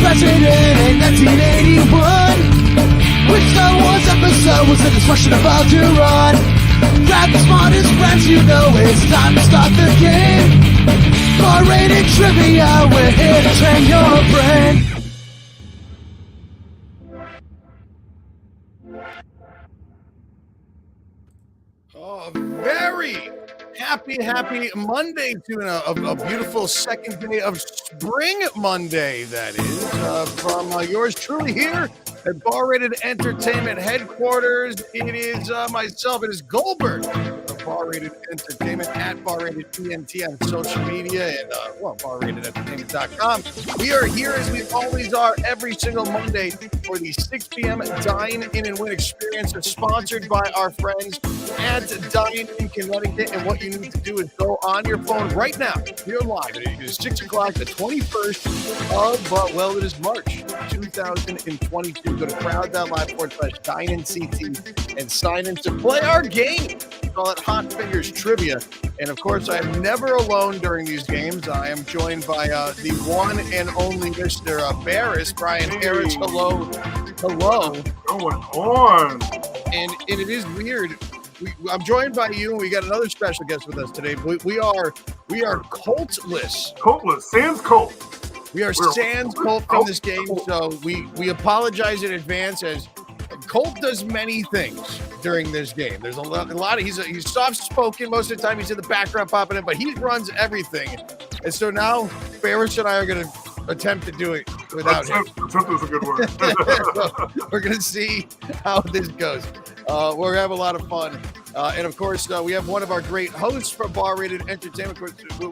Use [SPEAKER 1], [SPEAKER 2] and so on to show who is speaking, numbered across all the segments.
[SPEAKER 1] president in 1981. Which Star Wars episode was the destruction about to run? Grab the smartest friends, you know it's time to start the game. R-rated trivia, we're here to train your brain.
[SPEAKER 2] Very happy Monday to a beautiful second day of spring Monday, that is, from yours truly here at Bar Rated Entertainment headquarters. It is myself, it is Goldberg of Bar Rated Entertainment at Bar Rated ENT on social media and, barratedentertainment.com. We are here as we always are every single Monday for the 6 p.m. Dine-In Win experience. It's sponsored by our friends at Dine-In Connecticut. And what you need to do is go on your phone right now. You're live. It is 6 o'clock, the 21st of, it is March 2022. Go to crowd.live/DineInCT and sign in to play our game. We call it Hot Fingers Trivia. And of course, I am never alone during these games. I am joined by the one and only Mr. Barris, Brian Harris. Hello.
[SPEAKER 3] What's going on?
[SPEAKER 2] And it is weird. I'm joined by you, and we got another special guest with us today. We are Coltless.
[SPEAKER 3] Coltless. Sans Colt.
[SPEAKER 2] We are sans Colt from this game, so we apologize in advance, as Colt does many things during this game. There's a lot of he's soft-spoken most of the time. He's in the background popping in, but he runs everything. And so now Barris and I are going to attempt to do it without him.
[SPEAKER 3] Attempt is a good word.
[SPEAKER 2] So we're going to see how this goes. We're going to have a lot of fun. And of course, we have one of our great hosts from Bar Rated Entertainment.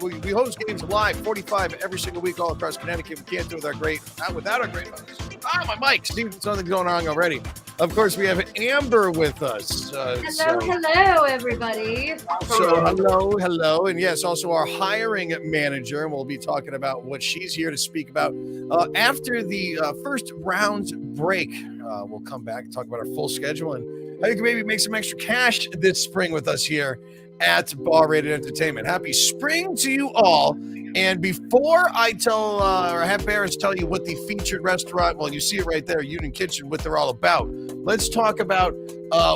[SPEAKER 2] We host games live, 45 every single week all across Connecticut. We can't do it without our great hosts. My mic. See, something going on already. Of course, we have Amber with us.
[SPEAKER 4] Hello, everybody.
[SPEAKER 2] So hello. And yes, also our hiring manager. And we'll be talking about what she's here to speak about. After the first round's break, we'll come back and talk about our full schedule and how you can maybe make some extra cash this spring with us here at Bar Rated Entertainment. Happy spring to you all. And before I tell or have Barris tell you what the featured restaurant, well, you see it right there, Union Kitchen, what they're all about. Let's talk about,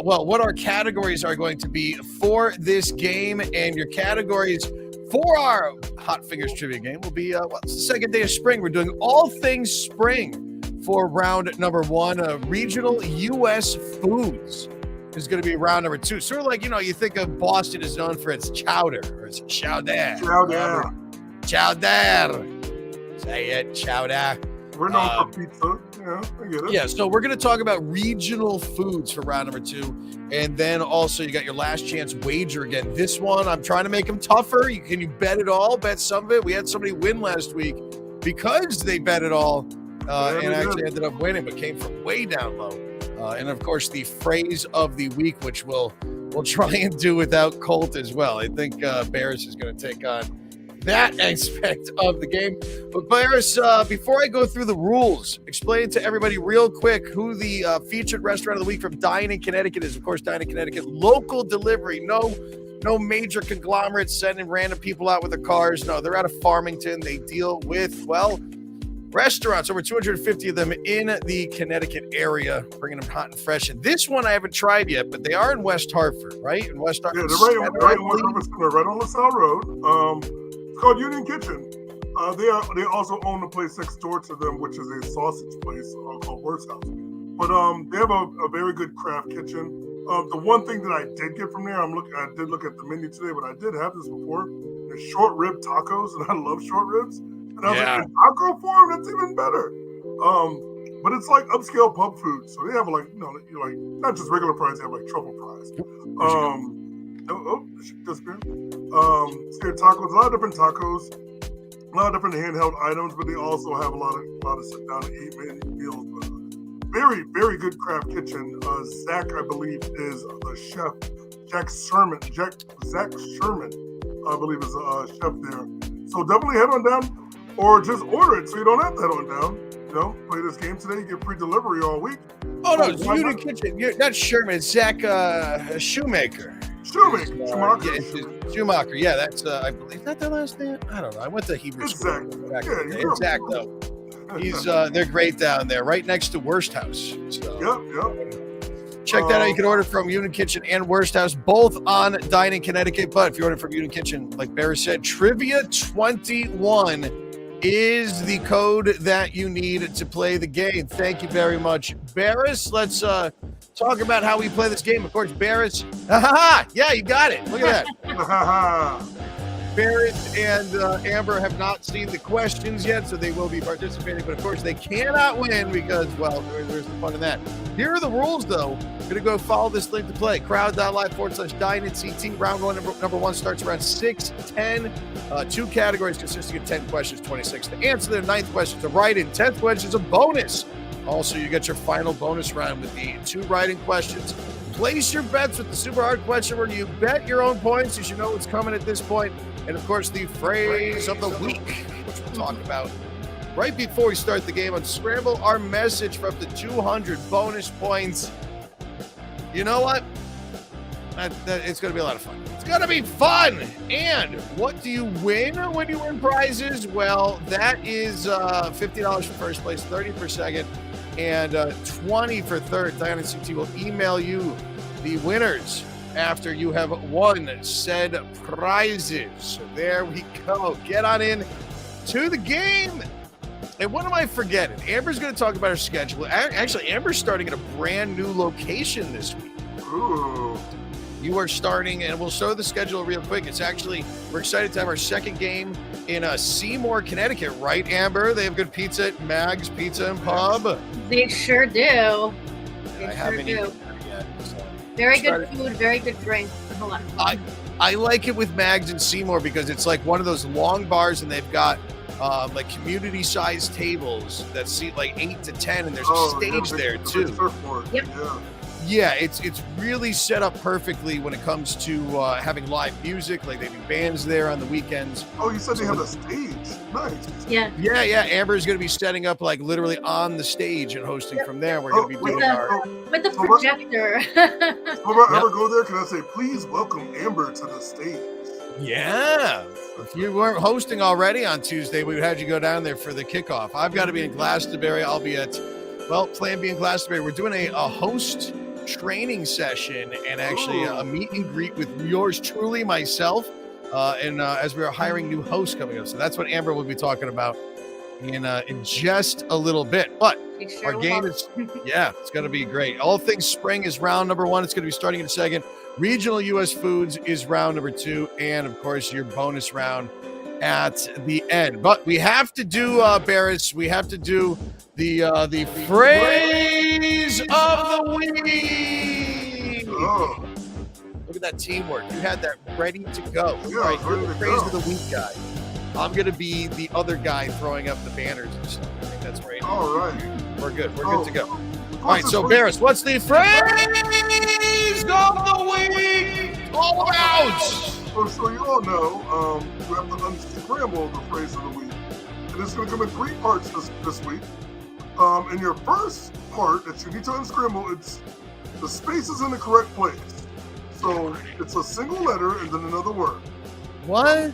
[SPEAKER 2] what our categories are going to be for this game. And your categories for our Hot Fingers Trivia game will be, it's the second day of spring. We're doing all things spring for round number one. Regional U.S. foods is going to be round number two. Sort of like, you think of Boston is known for its chowder, or its chowder. Chowder. Say it, chowder.
[SPEAKER 3] We're known for pizza. Yeah, I get it.
[SPEAKER 2] Yeah, so we're going to talk about regional foods for round number two. And then also you got your last chance wager again. This one, I'm trying to make them tougher. Can you bet it all? Bet some of it? We had somebody win last week because they bet it all and actually ended up winning, but came from way down low. And of course, the phrase of the week, which we'll try and do without Colt as well. I think Barris is going to take on that aspect of the game. But Barris, before I go through the rules, explain to everybody real quick who the featured restaurant of the week from Dine-In Connecticut is. Of course, Dine-In Connecticut, local delivery. No major conglomerates sending random people out with their cars. No, they're out of Farmington. They deal with, restaurants, over 250 of them in the Connecticut area, bringing them hot and fresh. And this one I haven't tried yet, but they are in West Hartford, right? In West Hartford.
[SPEAKER 3] Yeah, they're right in West Hartford, right on LaSalle Road. It's called Union Kitchen. They also own the place next door to them, which is a sausage place called Worst House. But they have a very good craft kitchen. The one thing that I did get from there, I did look at the menu today, but I did have this before. There's short rib tacos, and I love short ribs. And I was like, in taco form, that's even better. But it's like upscale pub food. So they have not just regular fries, they have like truffle fries. Disappeared. So your tacos, a lot of different tacos, a lot of different handheld items, but they also have a lot of sit down and eat meals. Very, very good craft kitchen. Zach, I believe, is the chef. Zach Sherman, I believe, is a chef there. So definitely head on down. Or just order it so you don't have to head on down. Play this game today. You get free delivery all week.
[SPEAKER 2] Oh, no, it's Union Kitchen. Not Sherman. It's Zach Shoemaker.
[SPEAKER 3] Schumacher.
[SPEAKER 2] Schumacher. Yeah, that's, I believe, is that their last name? I don't know. I went to Hebrew school.
[SPEAKER 3] Zach.
[SPEAKER 2] It's Zach, though. They're great down there, right next to Worst House. So
[SPEAKER 3] Yep.
[SPEAKER 2] check that out. You can order from Union Kitchen and Worst House, both on Dine-In Connecticut. But if you order from Union Kitchen, like Barry said, Trivia21 is the code that you need to play the game. Thank you very much, Barris. Let's talk about how we play this game. Of course, Barris. Yeah, you got it. Look at that. Barris and Amber have not seen the questions yet, so they will be participating. But of course, they cannot win because, well, there's the fun in that. Here are the rules, though. You're going to go follow this link to play. Crowd.live/Dine-In-CT. Round one, number one starts around 6:10. 2 categories consisting of 10 questions, 26 to answer. The 9th question to write in. 10th question is a bonus. Also, you get your final bonus round with the 2 writing questions. Place your bets with the super hard question where you bet your own points. You should know what's coming at this point. And, of course, the phrase of the week, which we'll talk about right before we start the game. Unscramble our message for up to 200 bonus points. You know what? It's going to be a lot of fun. It's going to be fun. And what do you win when you win prizes? Well, that is $50 for first place, $30 for second, and $20 for third. Dine-In will email you the winners after you have won said prizes. So there we go. Get on in to the game. And what am I forgetting? Amber's going to talk about her schedule. Actually, Amber's starting at a brand new location this week.
[SPEAKER 3] Ooh.
[SPEAKER 2] You are starting, and we'll show the schedule real quick. It's actually, we're excited to have our second game in Seymour, Connecticut, right, Amber? They have good pizza at Mag's Pizza and Pub.
[SPEAKER 4] They sure do.
[SPEAKER 2] I haven't eaten there yet. So.
[SPEAKER 4] Very good food, very good drink. There's a lot of fun.
[SPEAKER 2] I like it with Mag's and Seymour because it's like one of those long bars, and they've got like community-sized tables that seat like 8 to 10, and there's a stage there too.
[SPEAKER 4] Yep.
[SPEAKER 2] Yeah, it's really set up perfectly when it comes to having live music. Like they do bands there on the weekends.
[SPEAKER 3] Oh, you said they have a stage. Nice.
[SPEAKER 4] Yeah.
[SPEAKER 2] Yeah. Amber's going to be setting up like literally on the stage and hosting from there. We're going to be doing
[SPEAKER 4] with the projector.
[SPEAKER 3] Before I ever go there, can I say, please welcome Amber to the stage?
[SPEAKER 2] Yeah. If you weren't hosting already on Tuesday, we would have you go down there for the kickoff. I've got to be in Glastonbury. I'll be at, Plan B in Glastonbury. We're doing a host training session and actually a meet and greet with yours truly, myself, and as we are hiring new hosts coming up. So that's what Amber will be talking about in just a little bit. But our game is, it's going to be great. All Things Spring is round number 1. It's going to be starting in a second. Regional U.S. Foods is round number 2. And, of course, your bonus round at the end. But we have to do, Barris, we have to do the phrase of the week.
[SPEAKER 3] Oh.
[SPEAKER 2] Look at that teamwork. You had that ready to go.
[SPEAKER 3] Yeah,
[SPEAKER 2] All right, you're
[SPEAKER 3] ready
[SPEAKER 2] the
[SPEAKER 3] to
[SPEAKER 2] phrase
[SPEAKER 3] go.
[SPEAKER 2] of the week guy. I'm going to be the other guy throwing up the banners and stuff. I think that's right.
[SPEAKER 3] All right.
[SPEAKER 2] We're good. We're good to go. All
[SPEAKER 3] What's
[SPEAKER 2] right,
[SPEAKER 3] the
[SPEAKER 2] so
[SPEAKER 3] phrase?
[SPEAKER 2] Barris, what's the phrase of the week all about?
[SPEAKER 3] So you all know, we have to unscramble the phrase of the week. And it's going to come in 3 parts this week. In your first part that you need to unscramble, it's the spaces in the correct place. So it's a single letter and then another word.
[SPEAKER 2] What?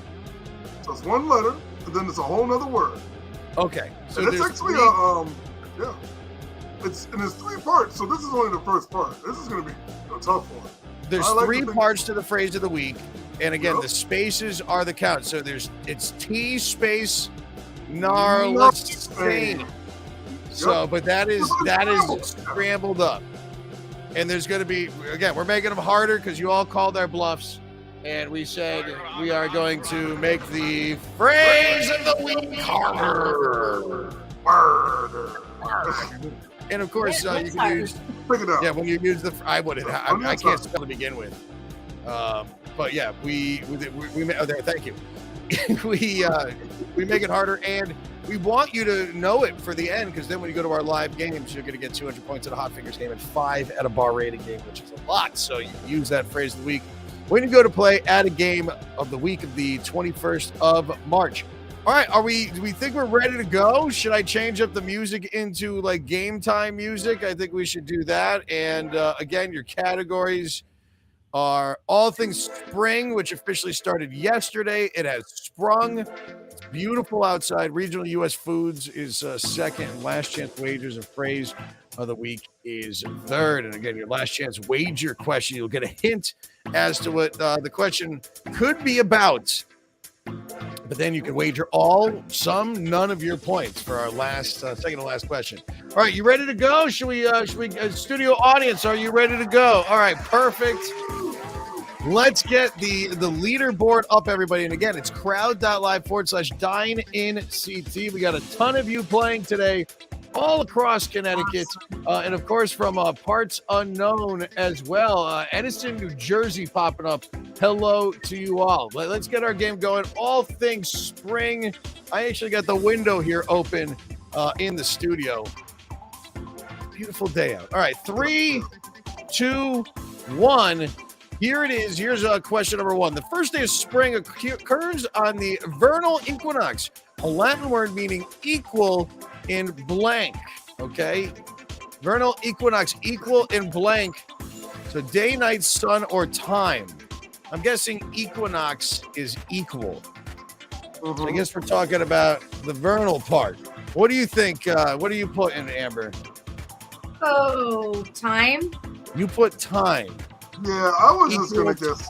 [SPEAKER 3] So it's one letter and then it's a whole nother word.
[SPEAKER 2] Okay. So
[SPEAKER 3] And it's
[SPEAKER 2] there's
[SPEAKER 3] actually
[SPEAKER 2] three-
[SPEAKER 3] It's 3 parts. So this is only the first part. This is going to be a tough one.
[SPEAKER 2] There's
[SPEAKER 3] I like
[SPEAKER 2] 3
[SPEAKER 3] to think-
[SPEAKER 2] parts to the phrase of the week. And again,
[SPEAKER 3] Yep.
[SPEAKER 2] the spaces are the count. So it's T space Narlistain. So, but that is scrambled up. And there's going to be, again, we're making them harder because you all called our bluffs. And we said we are going to make the phrase of the week harder. And of course,
[SPEAKER 4] Yeah,
[SPEAKER 2] you
[SPEAKER 4] it's
[SPEAKER 2] can
[SPEAKER 4] hard.
[SPEAKER 2] use,
[SPEAKER 3] Pick it out.
[SPEAKER 2] when you use the, I can't spell to begin with. But yeah, we oh, there, thank you. we make it harder, and we want you to know it for the end, because then when you go to our live games, you're going to get 200 points at a Hot Fingers game and 5 at a bar rating game, which is a lot. So you can use that phrase of the week when you go to play at a game of the week of the 21st of March. All right, do we think we're ready to go? Should I change up the music into like game time music? I think we should do that. And again, your categories are All Things Spring, which officially started yesterday. It has sprung. It's beautiful outside. Regional U.S. Foods is second, and last chance wagers and phrase of the week is third. And again, your last chance wager question, you'll get a hint as to what the question could be about. But then you can wager all, some, none of your points for our last, second to last question. All right, you ready to go? Should we studio audience, are you ready to go? All right, perfect. Let's get the leaderboard up, everybody. And again, it's crowd.live/Dine-In-CT. We got a ton of you playing today all across Connecticut. And of course, from parts unknown as well. Edison, New Jersey popping up. Hello to you all. Let's get our game going. All things spring. I actually got the window here open in the studio. Beautiful day out. All right, 3, 2, 1. Here it is. Here's question number 1. The first day of spring occurs on the vernal equinox, a Latin word meaning equal in blank. Okay? Vernal equinox, equal in blank. So day, night, sun, or time. I'm guessing equinox is equal. So I guess we're talking about the vernal part. What do you think? What do you put in, Amber?
[SPEAKER 4] Oh, time?
[SPEAKER 2] You put time.
[SPEAKER 3] Yeah, I was just gonna guess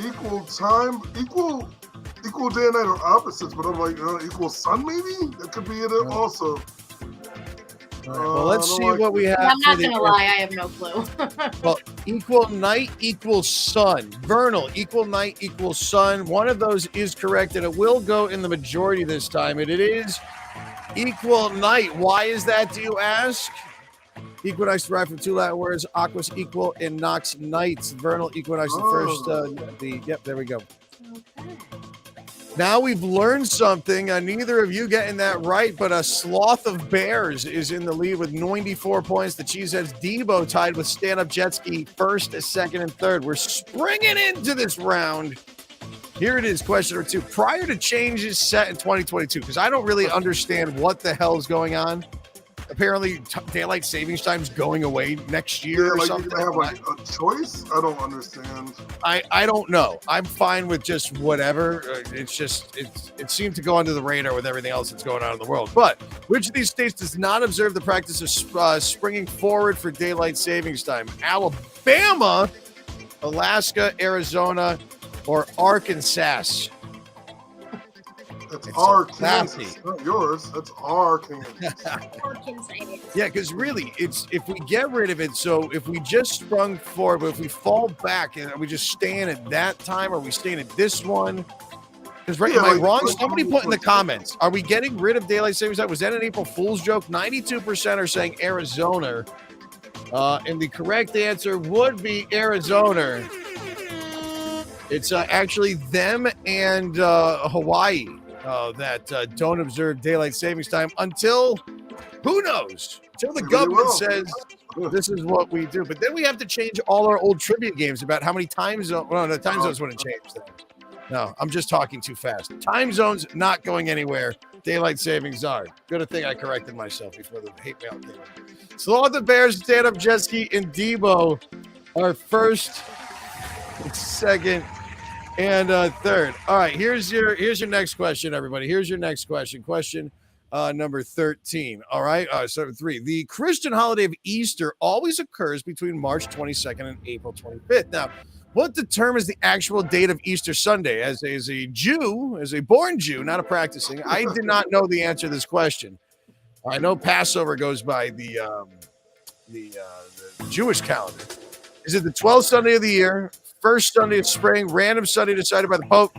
[SPEAKER 3] equal time, equal day and night or opposites, but I'm like equal sun maybe. That could be it also.
[SPEAKER 2] All right, well, let's see what we have.
[SPEAKER 4] I'm not gonna lie, I have no clue.
[SPEAKER 2] Well, equal night equals sun. Vernal equal night equals sun. One of those is correct, and it will go in the majority this time. And it is equal night. Why is that, do you ask? Equinox derived from 2 Latin words, aquas equal and nox nights. Vernal equinox, the first, yep, there we go.
[SPEAKER 4] Okay.
[SPEAKER 2] Now we've learned something. Neither of you getting that right, but a Sloth of Bears is in the lead with 94 points. The Cheeseheads Debo tied with Stand-Up Jet Ski first, second, and third. We're springing into this round. Here it is, question number 2. Prior to changes set in 2022, because I don't really understand what the hell is going on. Apparently, daylight savings time is going away next year or something.
[SPEAKER 3] You have like a choice? I don't understand.
[SPEAKER 2] I don't know. I'm fine with just whatever. It's just it seemed to go under the radar with everything else that's going on in the world. But which of these states does not observe the practice of springing forward for daylight savings time? Alabama, Alaska, Arizona, or Arkansas?
[SPEAKER 3] That's Arkansas, not yours. That's Arkansas.
[SPEAKER 2] Yeah, because really, it's if we get rid of it. So if we just sprung forward, but if we fall back, and are we just staying at that time? Or are we staying at this one? Because am I wrong? Somebody put in the comments. Are we getting rid of daylight savings time? Was that an April Fool's joke? 92% are saying Arizona, and the correct answer would be Arizona. It's actually them and Hawaii. That don't observe daylight savings time until, who knows, until the government says this is what we do. But then we have to change all our old trivia games about how many time zones. Well, the time zones wouldn't change that. No, I'm just talking too fast. Time zones not going anywhere. Daylight savings are. Good thing I corrected myself before the hate mail came. Sloth the Bears, Stand-Up Jet Ski, and Debo are first, second, and third. All right, here's your next question, everybody. Here's your next question. Question number 13. All right, so 3. The Christian holiday of Easter always occurs between March 22nd and April 25th. Now, what determines the actual date of Easter Sunday? As a Jew, as a born Jew, not a practicing, I did not know the answer to this question. I know Passover goes by the Jewish calendar. Is it the 12th Sunday of the year, first Sunday of spring, random Sunday decided by the Pope,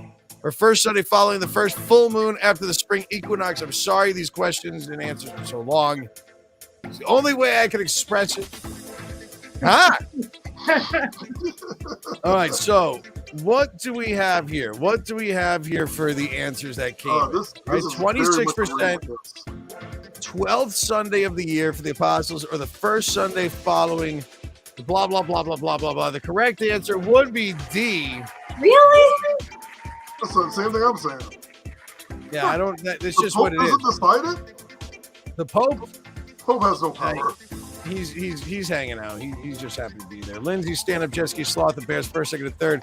[SPEAKER 2] or first Sunday following the first full moon after the spring equinox? I'm sorry these questions and answers are so long. It's the only way I can express it. All right, so what do we have here? What do we have here for the answers that came?
[SPEAKER 3] This
[SPEAKER 2] 26%, 12th Sunday of the year for the apostles, or the first Sunday following the blah, blah, blah, blah, blah, blah, blah. The correct answer would be D.
[SPEAKER 4] Really?
[SPEAKER 3] That's the same thing I'm saying.
[SPEAKER 2] Yeah, I don't. It's just what it is.
[SPEAKER 3] Decided?
[SPEAKER 2] The Pope
[SPEAKER 3] has no power.
[SPEAKER 2] He's hanging out. He's just happy to be there. Lindsay, Stand-Up Jet Ski, Sloth, the Bears first, second, and third.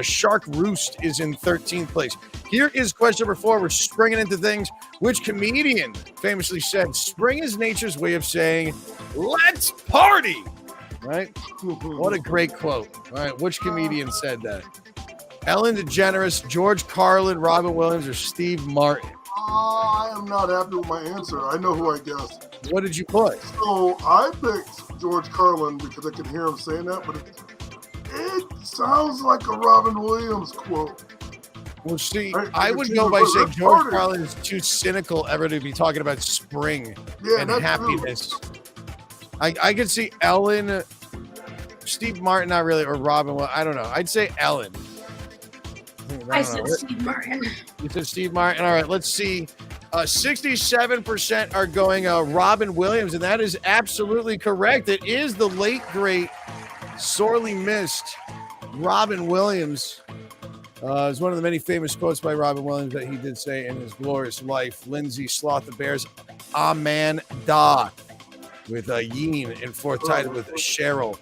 [SPEAKER 2] Shark Roost is in 13th place. Here is question number 4. We're springing into things. Which comedian famously said, "Spring is nature's way of saying, let's party"? Right? What a great quote. All right, which comedian said that? Ellen DeGeneres, George Carlin, Robin Williams, or Steve Martin?
[SPEAKER 3] I am not happy with my answer. I know who I guessed.
[SPEAKER 2] What did you put?
[SPEAKER 3] So I picked George Carlin because I can hear him saying that, but it sounds like a Robin Williams quote.
[SPEAKER 2] Well, see,
[SPEAKER 3] Right,
[SPEAKER 2] I
[SPEAKER 3] it's
[SPEAKER 2] would
[SPEAKER 3] either
[SPEAKER 2] go by
[SPEAKER 3] let's
[SPEAKER 2] saying George
[SPEAKER 3] party.
[SPEAKER 2] Carlin is too cynical ever to be talking about spring
[SPEAKER 3] Yeah,
[SPEAKER 2] and
[SPEAKER 3] that's
[SPEAKER 2] happiness. I could see Ellen, Steve Martin, not really, or Robin. Well, I don't know. I'd say Ellen.
[SPEAKER 4] I
[SPEAKER 2] don't
[SPEAKER 4] said
[SPEAKER 2] know.
[SPEAKER 4] Steve Martin.
[SPEAKER 2] You said Steve Martin. All right, let's see. 67% are going Robin Williams, and that is absolutely correct. It is the late, great, sorely missed Robin Williams. It's one of the many famous quotes by Robin Williams that he did say in his glorious life. Lindsay Sloth the Bears, Aman Da, with Yeen in fourth title with Cheryl.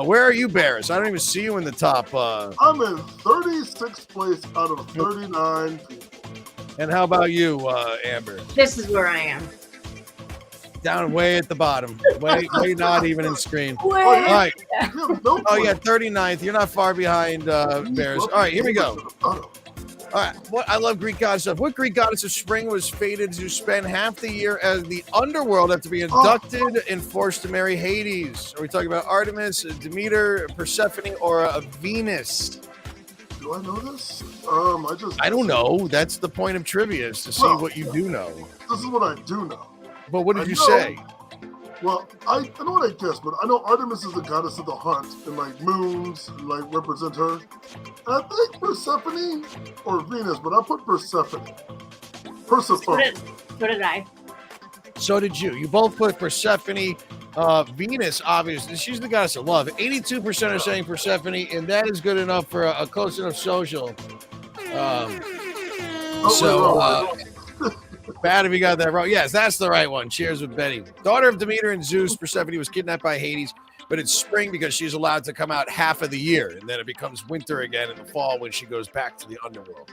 [SPEAKER 2] Where are you, Bears? I don't even see you in the top.
[SPEAKER 3] I'm in 36th place out of 39 people.
[SPEAKER 2] And how about you, Amber?
[SPEAKER 4] This is where I am.
[SPEAKER 2] Down way at the bottom. Way not even in screen.
[SPEAKER 4] Wait.
[SPEAKER 2] All right.
[SPEAKER 3] You have no
[SPEAKER 2] Oh, yeah,
[SPEAKER 3] place.
[SPEAKER 2] 39th. You're not far behind Bears. All right, here we go. All right. I love Greek goddess stuff. What Greek goddess of spring was fated to spend half the year as the underworld after being abducted and forced to marry Hades? Are we talking about Artemis, Demeter, Persephone, or Venus?
[SPEAKER 3] Do I know this?
[SPEAKER 2] I don't know. That's the point of trivia, is to see what you do know.
[SPEAKER 3] This is what I do know.
[SPEAKER 2] But what did
[SPEAKER 3] I
[SPEAKER 2] you
[SPEAKER 3] know-
[SPEAKER 2] say?
[SPEAKER 3] Well, I know what I guessed, but I know Artemis is the goddess of the hunt, and like moons like represent her. And I think Persephone or Venus, but I put Persephone.
[SPEAKER 4] So did I.
[SPEAKER 2] So did you. You both put Persephone. Venus, obviously, she's the goddess of love. 82% are saying Persephone, and that is good enough for a close enough social. Bad if you got that wrong. Yes, that's the right one. Cheers with Betty. Daughter of Demeter and Zeus, Persephone was kidnapped by Hades, but it's spring because she's allowed to come out half of the year, and then it becomes winter again in the fall when she goes back to the underworld.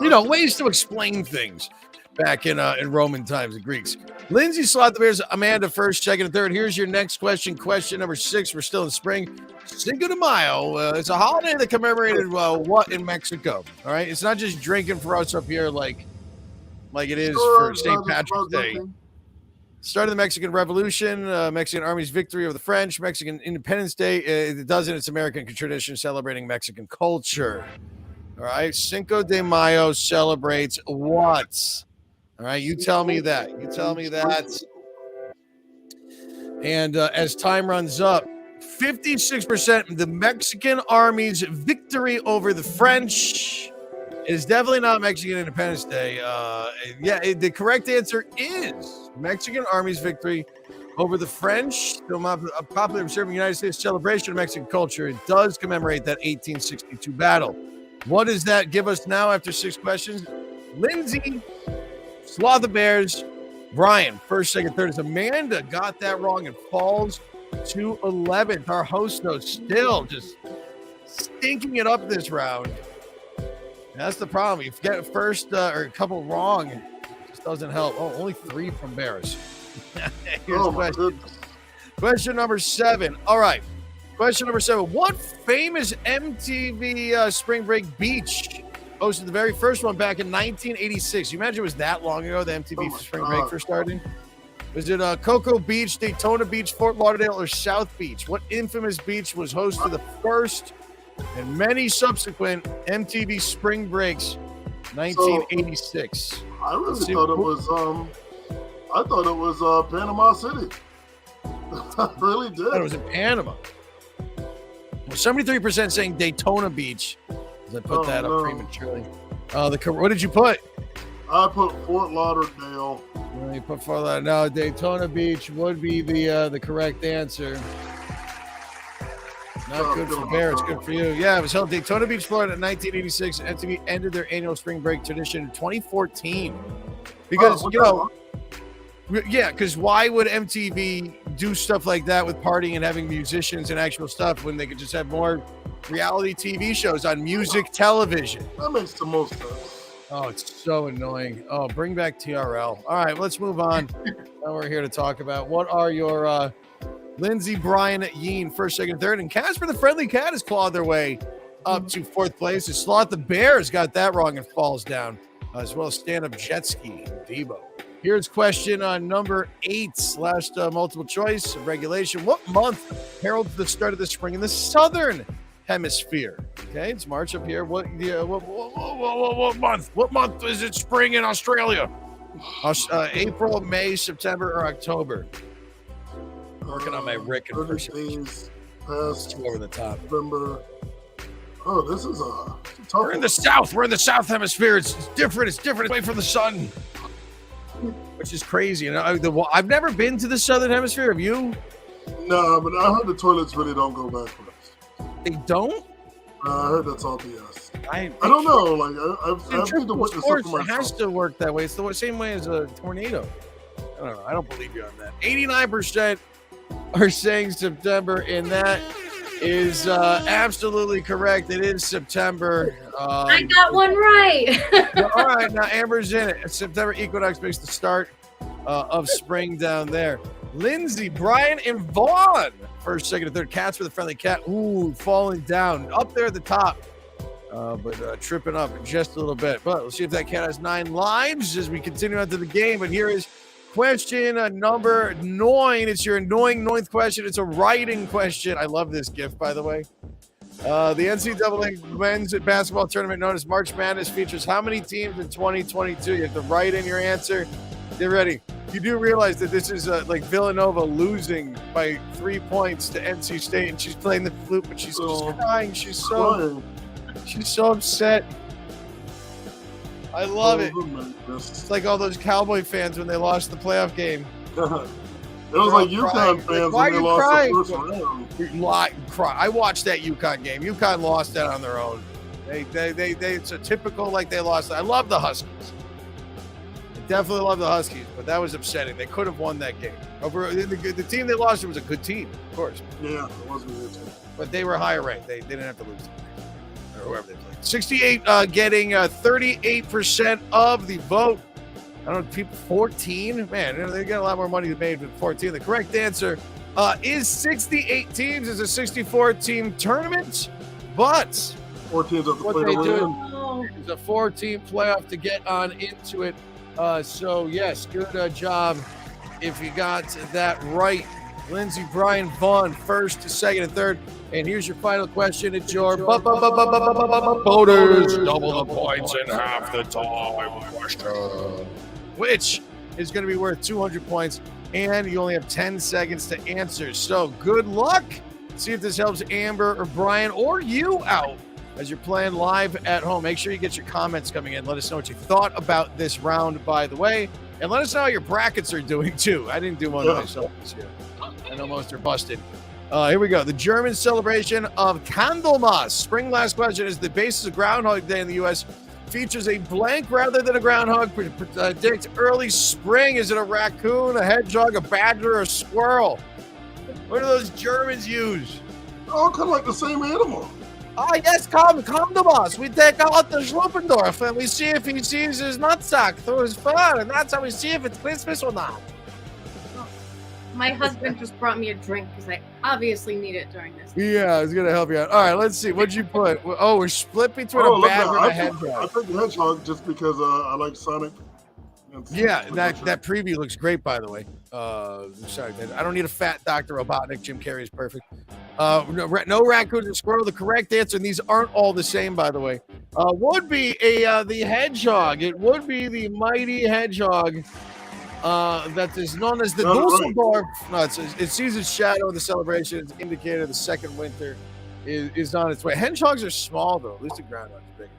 [SPEAKER 2] You know, ways to explain things back in Roman times, the Greeks. Lindsay Slot the Bears, Amanda first, second, and third. Here's your next question. Question number 6. We're still in spring. Cinco de Mayo. It's a holiday that commemorated what in Mexico? All right, it's not just drinking for us up here like it is for St. Patrick's Day. Start of the Mexican Revolution, Mexican Army's victory over the French, Mexican Independence Day. It does in its American tradition celebrating Mexican culture. All right, Cinco de Mayo celebrates what? All right, you tell me that. You tell me that. And as time runs up, 56% the Mexican Army's victory over the French. It is definitely not Mexican Independence Day. The correct answer is Mexican Army's victory over the French. Still a popular observing United States celebration of Mexican culture. It does commemorate that 1862 battle. What does that give us now after 6 questions? Lindsay, Sloth the Bears, Brian, first, second, third. Is Amanda got that wrong and falls to 11th. Our host notes still just stinking it up this round. That's the problem. If you get first or a couple wrong, it just doesn't help. Oh, only 3 from Bears. Here's question. Question number 7. All right. Question number 7. What famous MTV Spring Break beach hosted the very first one back in 1986? You imagine it was that long ago, the MTV Spring Break first started? Was it Cocoa Beach, Daytona Beach, Fort Lauderdale, or South Beach? What infamous beach was host to the first and many subsequent MTV Spring Breaks, 1986?
[SPEAKER 3] I really thought it was Panama City. I really did.
[SPEAKER 2] I thought it was in Panama. Well, 73% saying Daytona Beach. As I put that up prematurely. What did you put?
[SPEAKER 3] I put Fort Lauderdale.
[SPEAKER 2] You put Fort Lauderdale. No, Daytona Beach would be the correct answer. Not good for Bears. Good for you. Yeah, it was held in Daytona Beach, Florida in 1986. MTV ended their annual spring break tradition in 2014. Because, because why would MTV do stuff like that with partying and having musicians and actual stuff when they could just have more reality TV shows on music television.
[SPEAKER 3] That makes the most sense.
[SPEAKER 2] Oh, it's so annoying. Oh, bring back TRL. All right, let's move on. Now we're here to talk about what are your Lindsey, Brian, Yeen, first, second, third, and Casper the Friendly Cat has clawed their way up to fourth place. And Sloth the Bears got that wrong and falls down, as well as stand-up jet ski, Debo. Here's question number 8, last multiple choice of regulation. What month heralds the start of the spring in the southern hemisphere? Okay, it's March up here. What month? What month is it spring in Australia? April, May, September, or October? Working on my Rick and
[SPEAKER 3] days past
[SPEAKER 2] over the top.
[SPEAKER 3] November. Oh, this is a tough
[SPEAKER 2] We're in the south. We're in the south hemisphere. It's different. It's different. Away from the sun, which is crazy. And I've never been to the southern hemisphere. Have you?
[SPEAKER 3] No, but I heard the toilets really don't go backwards.
[SPEAKER 2] They don't?
[SPEAKER 3] I heard that's all BS.
[SPEAKER 2] I
[SPEAKER 3] don't know. Like I've need to witness it for
[SPEAKER 2] It
[SPEAKER 3] myself.
[SPEAKER 2] has to work that way. It's the same way as a tornado. I don't know. I don't believe you on that. 89% are saying September, and that is absolutely correct. It is September.
[SPEAKER 4] I got one right.
[SPEAKER 2] All right, now Amber's in it. September equinox makes the start of spring down there. Lindsay, Brian, and Vaughn. First, second, and third. Cats for the Friendly Cat. Ooh, falling down. Up there at the top. But tripping up just a little bit. But we'll see if that cat has 9 lives as we continue on to the game. But here is question number 9. It's your annoying 9th question. It's a writing question. I love this gift, by the way. The NCAA men's basketball tournament known as March Madness features how many teams in 2022? You have to write in your answer. Get ready. You do realize that this is like Villanova losing by 3 points to NC State, and she's playing the flute, but she's just crying. She's so upset. I love it. It's like all those Cowboy fans when they lost the playoff game.
[SPEAKER 3] It was like UConn fans when they lost the first round.
[SPEAKER 2] I watched that UConn game. UConn lost that on their own. They it's a typical like they lost. I love the Huskies. I definitely love the Huskies, but that was upsetting. They could have won that game. Over the team they lost, it was a good team, of course.
[SPEAKER 3] Yeah, it was a good team.
[SPEAKER 2] But they were higher ranked. They didn't have to lose or whoever they played. 68 getting 38% of the vote. I don't know, people 14. Man, they get a lot more money made with 14. The correct answer is 68 teams. It's a 64-team tournament, but
[SPEAKER 3] 4 teams have to
[SPEAKER 2] what
[SPEAKER 3] play
[SPEAKER 2] they
[SPEAKER 3] to
[SPEAKER 2] do
[SPEAKER 3] win.
[SPEAKER 2] is a 4-team playoff to get on into it. So yes, good job if you got that right. Lindsey, Brian, Vaughn, first, second, and third. And here's your final question. It's your voters double the points in half the time question, which is going to be worth 200 points, and you only have 10 seconds to answer. So good luck. See if this helps Amber or Brian or you out as you're playing live at home. Make sure you get your comments coming in. Let us know what you thought about this round, by the way. And let us know how your brackets are doing, too. I didn't do one myself this year. I know most are busted. Here we go. The German celebration of Candlemas. Spring last question is the basis of Groundhog Day in the U.S. features a blank rather than a groundhog. Predict early spring. Is it a raccoon, a hedgehog, a badger, or a squirrel? What do those Germans use?
[SPEAKER 3] Oh, kind of like the same animal.
[SPEAKER 2] Ah, yes, come to us. We take out the Schluppendorf and we see if he sees his nutsack through his fur, and that's how we see if it's Christmas or not.
[SPEAKER 4] My husband just brought me a drink because I obviously need it during this.
[SPEAKER 2] Yeah, I was going to help you out. All right, let's see. What'd you put? Oh, we're split between a badger and a hedgehog.
[SPEAKER 3] I picked the hedgehog just because I like Sonic.
[SPEAKER 2] Yeah, that preview looks great, by the way. Sorry, I don't need a fat Dr. Robotnik. Jim Carrey is perfect. No raccoon and squirrel. The correct answer, and these aren't all the same, by the way, would be the hedgehog. It would be the mighty hedgehog that is known as the Dusseldorf. No, it sees its shadow in the celebration. It's indicator the second winter is on its way. Hedgehogs are small, though. At least the groundhog's big.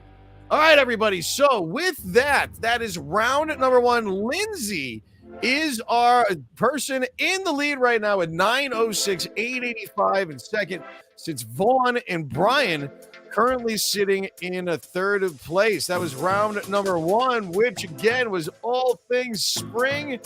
[SPEAKER 2] All right, everybody. So with that is round number 1. Lindsay is our person in the lead right now at 906, 885 in second, since Vaughn and Brian currently sitting in a third place. That was round number 1, which again was all things spring.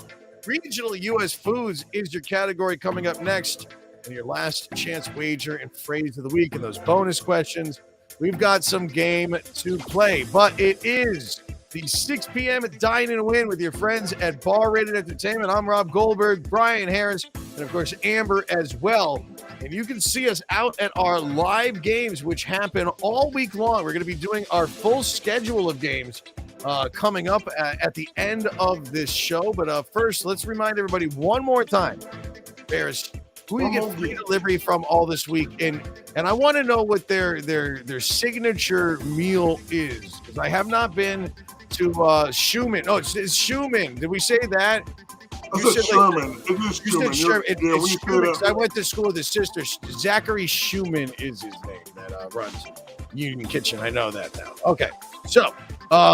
[SPEAKER 2] Regional U.S. foods is your category. Coming up next and your last chance wager and phrase of the week and those bonus questions. We've got some game to play, but it is the 6 p.m. at Dine-In Win with your friends at Bar Rated Entertainment. I'm Rob Goldberg, Brian Harris, and of course Amber as well. And you can see us out at our live games, which happen all week long. We're going to be doing our full schedule of games coming up at the end of this show. But first, let's remind everybody one more time, Bears, who you get free delivery from all this week. And I want to know what their signature meal is, because I have not been to Schumann. Oh, it's Schumann. Did we say that?
[SPEAKER 3] You said Sherman. It is
[SPEAKER 2] Schumann.
[SPEAKER 3] Sherman.
[SPEAKER 2] It's Schumann. I went to school with his sister. Zachary Schumann is his name that runs Union Kitchen. I know that now. Okay, so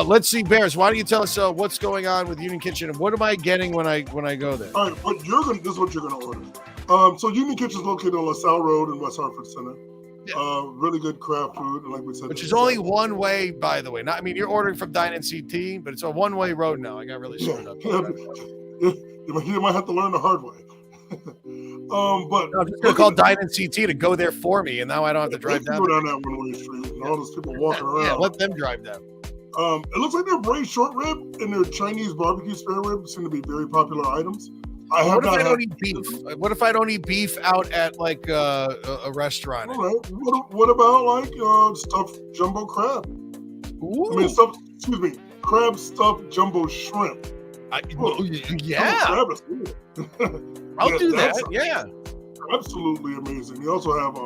[SPEAKER 2] let's see, Bears. Why don't you tell us what's going on with Union Kitchen and what am I getting when I go there?
[SPEAKER 3] All right, this is what you're gonna order. So Union Kitchen is located on LaSalle Road in West Hartford Center. Yeah. Really good craft food, and like we said,
[SPEAKER 2] which is only one way, by the way. Not, I mean, you're ordering from Dine-In CT, but it's a one-way road now. I got really screwed up.
[SPEAKER 3] You might have to learn the hard way. But
[SPEAKER 2] I'm just gonna call Dine-In CT to go there for me, and now I don't have to drive down.
[SPEAKER 3] Go down that one-way street, and all those people walking around.
[SPEAKER 2] Yeah, let them drive down.
[SPEAKER 3] It looks like their braised short rib and their Chinese barbecue spare rib seem to be very popular items.
[SPEAKER 2] What if I don't eat beef? What if I don't eat beef out at like a restaurant?
[SPEAKER 3] All right. What about like stuffed jumbo crab?
[SPEAKER 2] Ooh.
[SPEAKER 3] I mean, crab stuffed jumbo shrimp.
[SPEAKER 2] Yeah. I'll do that. Yeah.
[SPEAKER 3] Absolutely amazing. You also have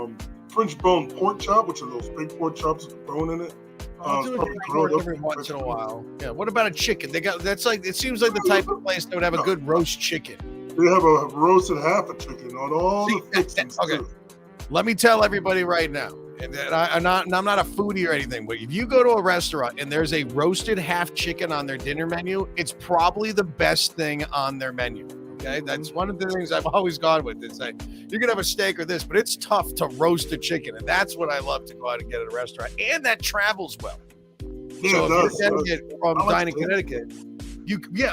[SPEAKER 3] French bone pork chop, which are those big pork chops with bone in it.
[SPEAKER 2] I'll do it every once in a while. Yeah. What about a chicken? That's like, it seems like the type of place that would have a good roast chicken.
[SPEAKER 3] They have a roasted half a chicken on all the fixings.
[SPEAKER 2] Okay. Let me tell everybody right now, and I'm not a foodie or anything, but if you go to a restaurant and there's a roasted half chicken on their dinner menu, it's probably the best thing on their menu. Okay, that's one of the things I've always gone with. It's like, you can have a steak or this, but it's tough to roast a chicken, and that's what I love to go out and get at a restaurant, and that travels well.
[SPEAKER 3] Yeah,
[SPEAKER 2] so if you're getting it from Dine-In Connecticut,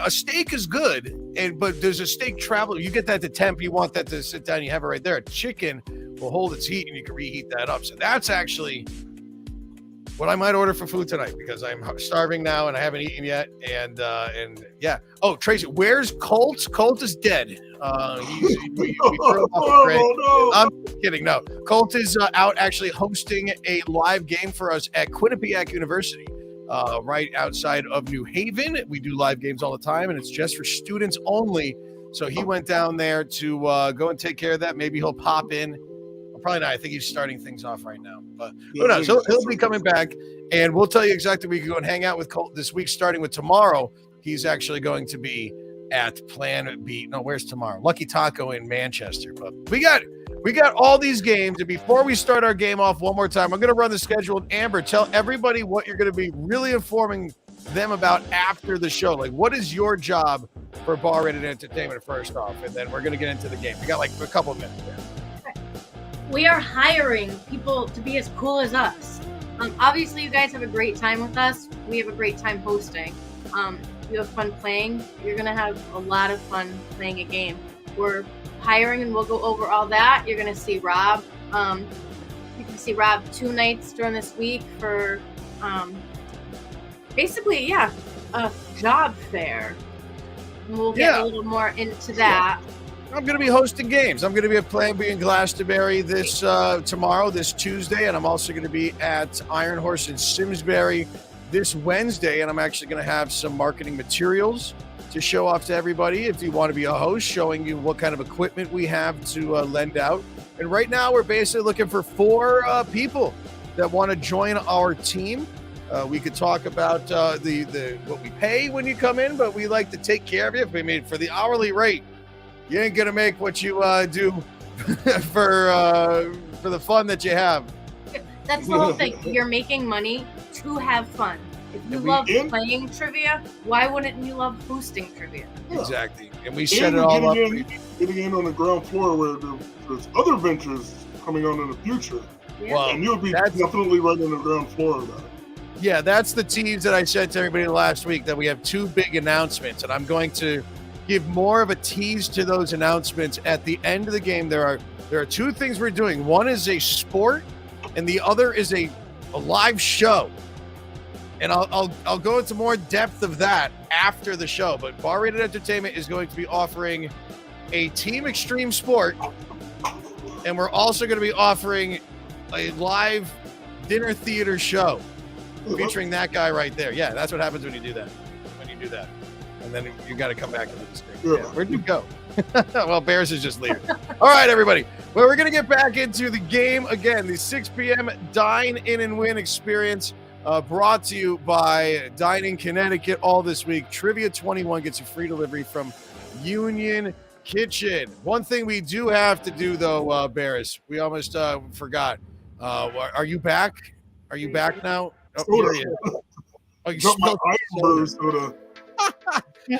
[SPEAKER 2] a steak is good, but there's a steak travel. You get that to temp, you want that to sit down, you have it right there. A chicken will hold its heat, and you can reheat that up. So that's actually what I might order for food tonight, because I'm starving now and I haven't eaten yet. And yeah. Oh, Tracy, where's Colt? Colt is dead. We threw him off the grid.
[SPEAKER 3] No.
[SPEAKER 2] I'm kidding. No, Colt is out actually hosting a live game for us at Quinnipiac University. Right outside of New Haven. We do live games all the time, and it's just for students only. So he went down there to go and take care of that. Maybe he'll pop in. Well, probably not. I think he's starting things off right now. But who knows? He'll be coming back, and we'll tell you exactly where you can go and hang out with Colt this week, starting with tomorrow. He's actually going to be at Plan B. No, where's tomorrow? Lucky Taco in Manchester. But we got all these games, and before we start our game off one more time, I'm going to run the schedule. And Amber, tell everybody what you're going to be really informing them about after the show. Like, what is your job for Bar Rated Entertainment first off, and then we're going to get into the game. We got like a couple of minutes there.
[SPEAKER 4] We are hiring people to be as cool as us. Obviously, you guys have a great time with us. We have a great time hosting. You have fun playing. You're going to have a lot of fun playing a game. We're hiring, and we'll go over all that. You're going to see Rob. You can see Rob 2 nights during this week for basically, a job fair. And we'll get a little more into that.
[SPEAKER 2] I'm going to be hosting games. I'm going to be playing in Glastonbury this tomorrow, this Tuesday, and I'm also going to be at Iron Horse in Simsbury this Wednesday, and I'm actually going to have some marketing materials to show off to everybody if you want to be a host, showing you what kind of equipment we have to lend out. And right now we're basically looking for 4 people that want to join our team. We could talk about the what we pay when you come in, but we like to take care of you. I mean, for the hourly rate, you ain't gonna make what you do for the fun that you have.
[SPEAKER 4] That's the whole thing. You're making money to have fun. If you love playing trivia, why wouldn't you love hosting trivia?
[SPEAKER 2] Exactly. And we set it all up.
[SPEAKER 3] Getting in on the ground floor where there's other ventures coming on in the future.
[SPEAKER 4] Yeah.
[SPEAKER 2] Well,
[SPEAKER 3] and you'll be definitely right on the ground floor of that.
[SPEAKER 2] Yeah, that's the tease that I said to everybody last week, that we have 2 big announcements, and I'm going to give more of a tease to those announcements at the end of the game. There are There are two things we're doing. One is a sport, and the other is a live show. And I'll go into more depth of that after the show. But Bar Rated Entertainment is going to be offering a Team Extreme sport, and we're also going to be offering a live dinner theater show featuring that guy right there. Yeah, that's what happens when you do that. And then you got to come back into the screen. Yeah, where'd you go? Well, Bears is just leaving. All right, everybody. Well, we're going to get back into the game again. The 6 p.m. Dine-In Win experience brought to you by Dine-In Connecticut all this week. Trivia 21 gets a free delivery from Union Kitchen. One thing we do have to do, though, Bears, we almost forgot. Are you back? Are you back now? Oh, here he is. Oh, you still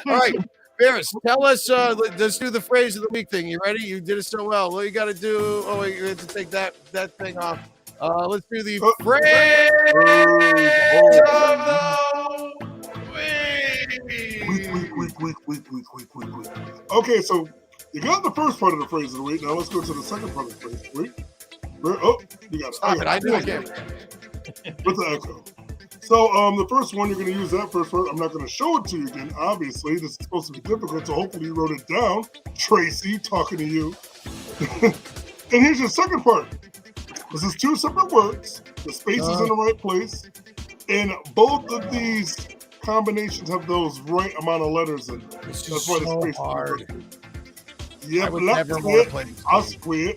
[SPEAKER 2] all right, Bears, tell us, let's do the phrase of the week thing. You ready? You did it so well. What you got to do? Oh, wait, you have to take that thing off. Let's do the phrase
[SPEAKER 3] of the week. Okay, so you got the first part of the phrase of the week. Now let's go to the second part of the phrase of the week. Oh, you got it.
[SPEAKER 2] Stop it. I do it again.
[SPEAKER 3] With the echo. So the first one, you're going to use that first word. I'm not going to show it to you again, obviously. This is supposed to be difficult, so hopefully you wrote it down. Tracy, talking to you. And here's your second part. This is two separate words. The space is in the right place. And both of these combinations have those right amount of letters in them.
[SPEAKER 2] This is so hard.
[SPEAKER 3] Yeah,
[SPEAKER 2] I would never want to play this
[SPEAKER 3] I'll quit.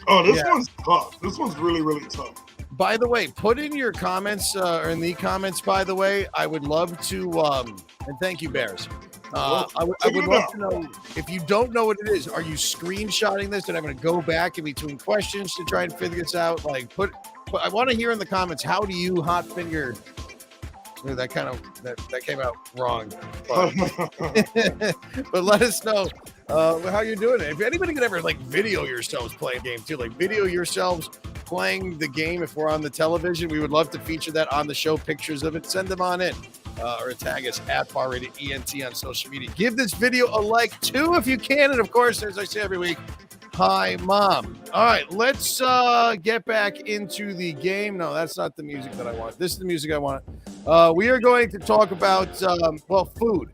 [SPEAKER 3] Oh, this one's tough. This one's really, really tough.
[SPEAKER 2] By the way, put in your comments or in the comments, by the way, I would love to, and thank you, Bears. I would love to know, if you don't know what it is, are you screenshotting this and I'm going to go back in between questions to try and figure this out? Like, I want to hear in the comments, how do you hot finger? That came out wrong. But let us know how you're doing it. If anybody could ever video yourselves playing a game too, video yourselves playing the game if we're on the television, we would love to feature that on the show, pictures of it. Send them on in or tag us at Bar Rated ENT on social media. Give this video a like too if you can, and of course, as I say every week, hi mom. All right, let's get back into the game. No, that's not the music that I want. This is the music I want. We are going to talk about food.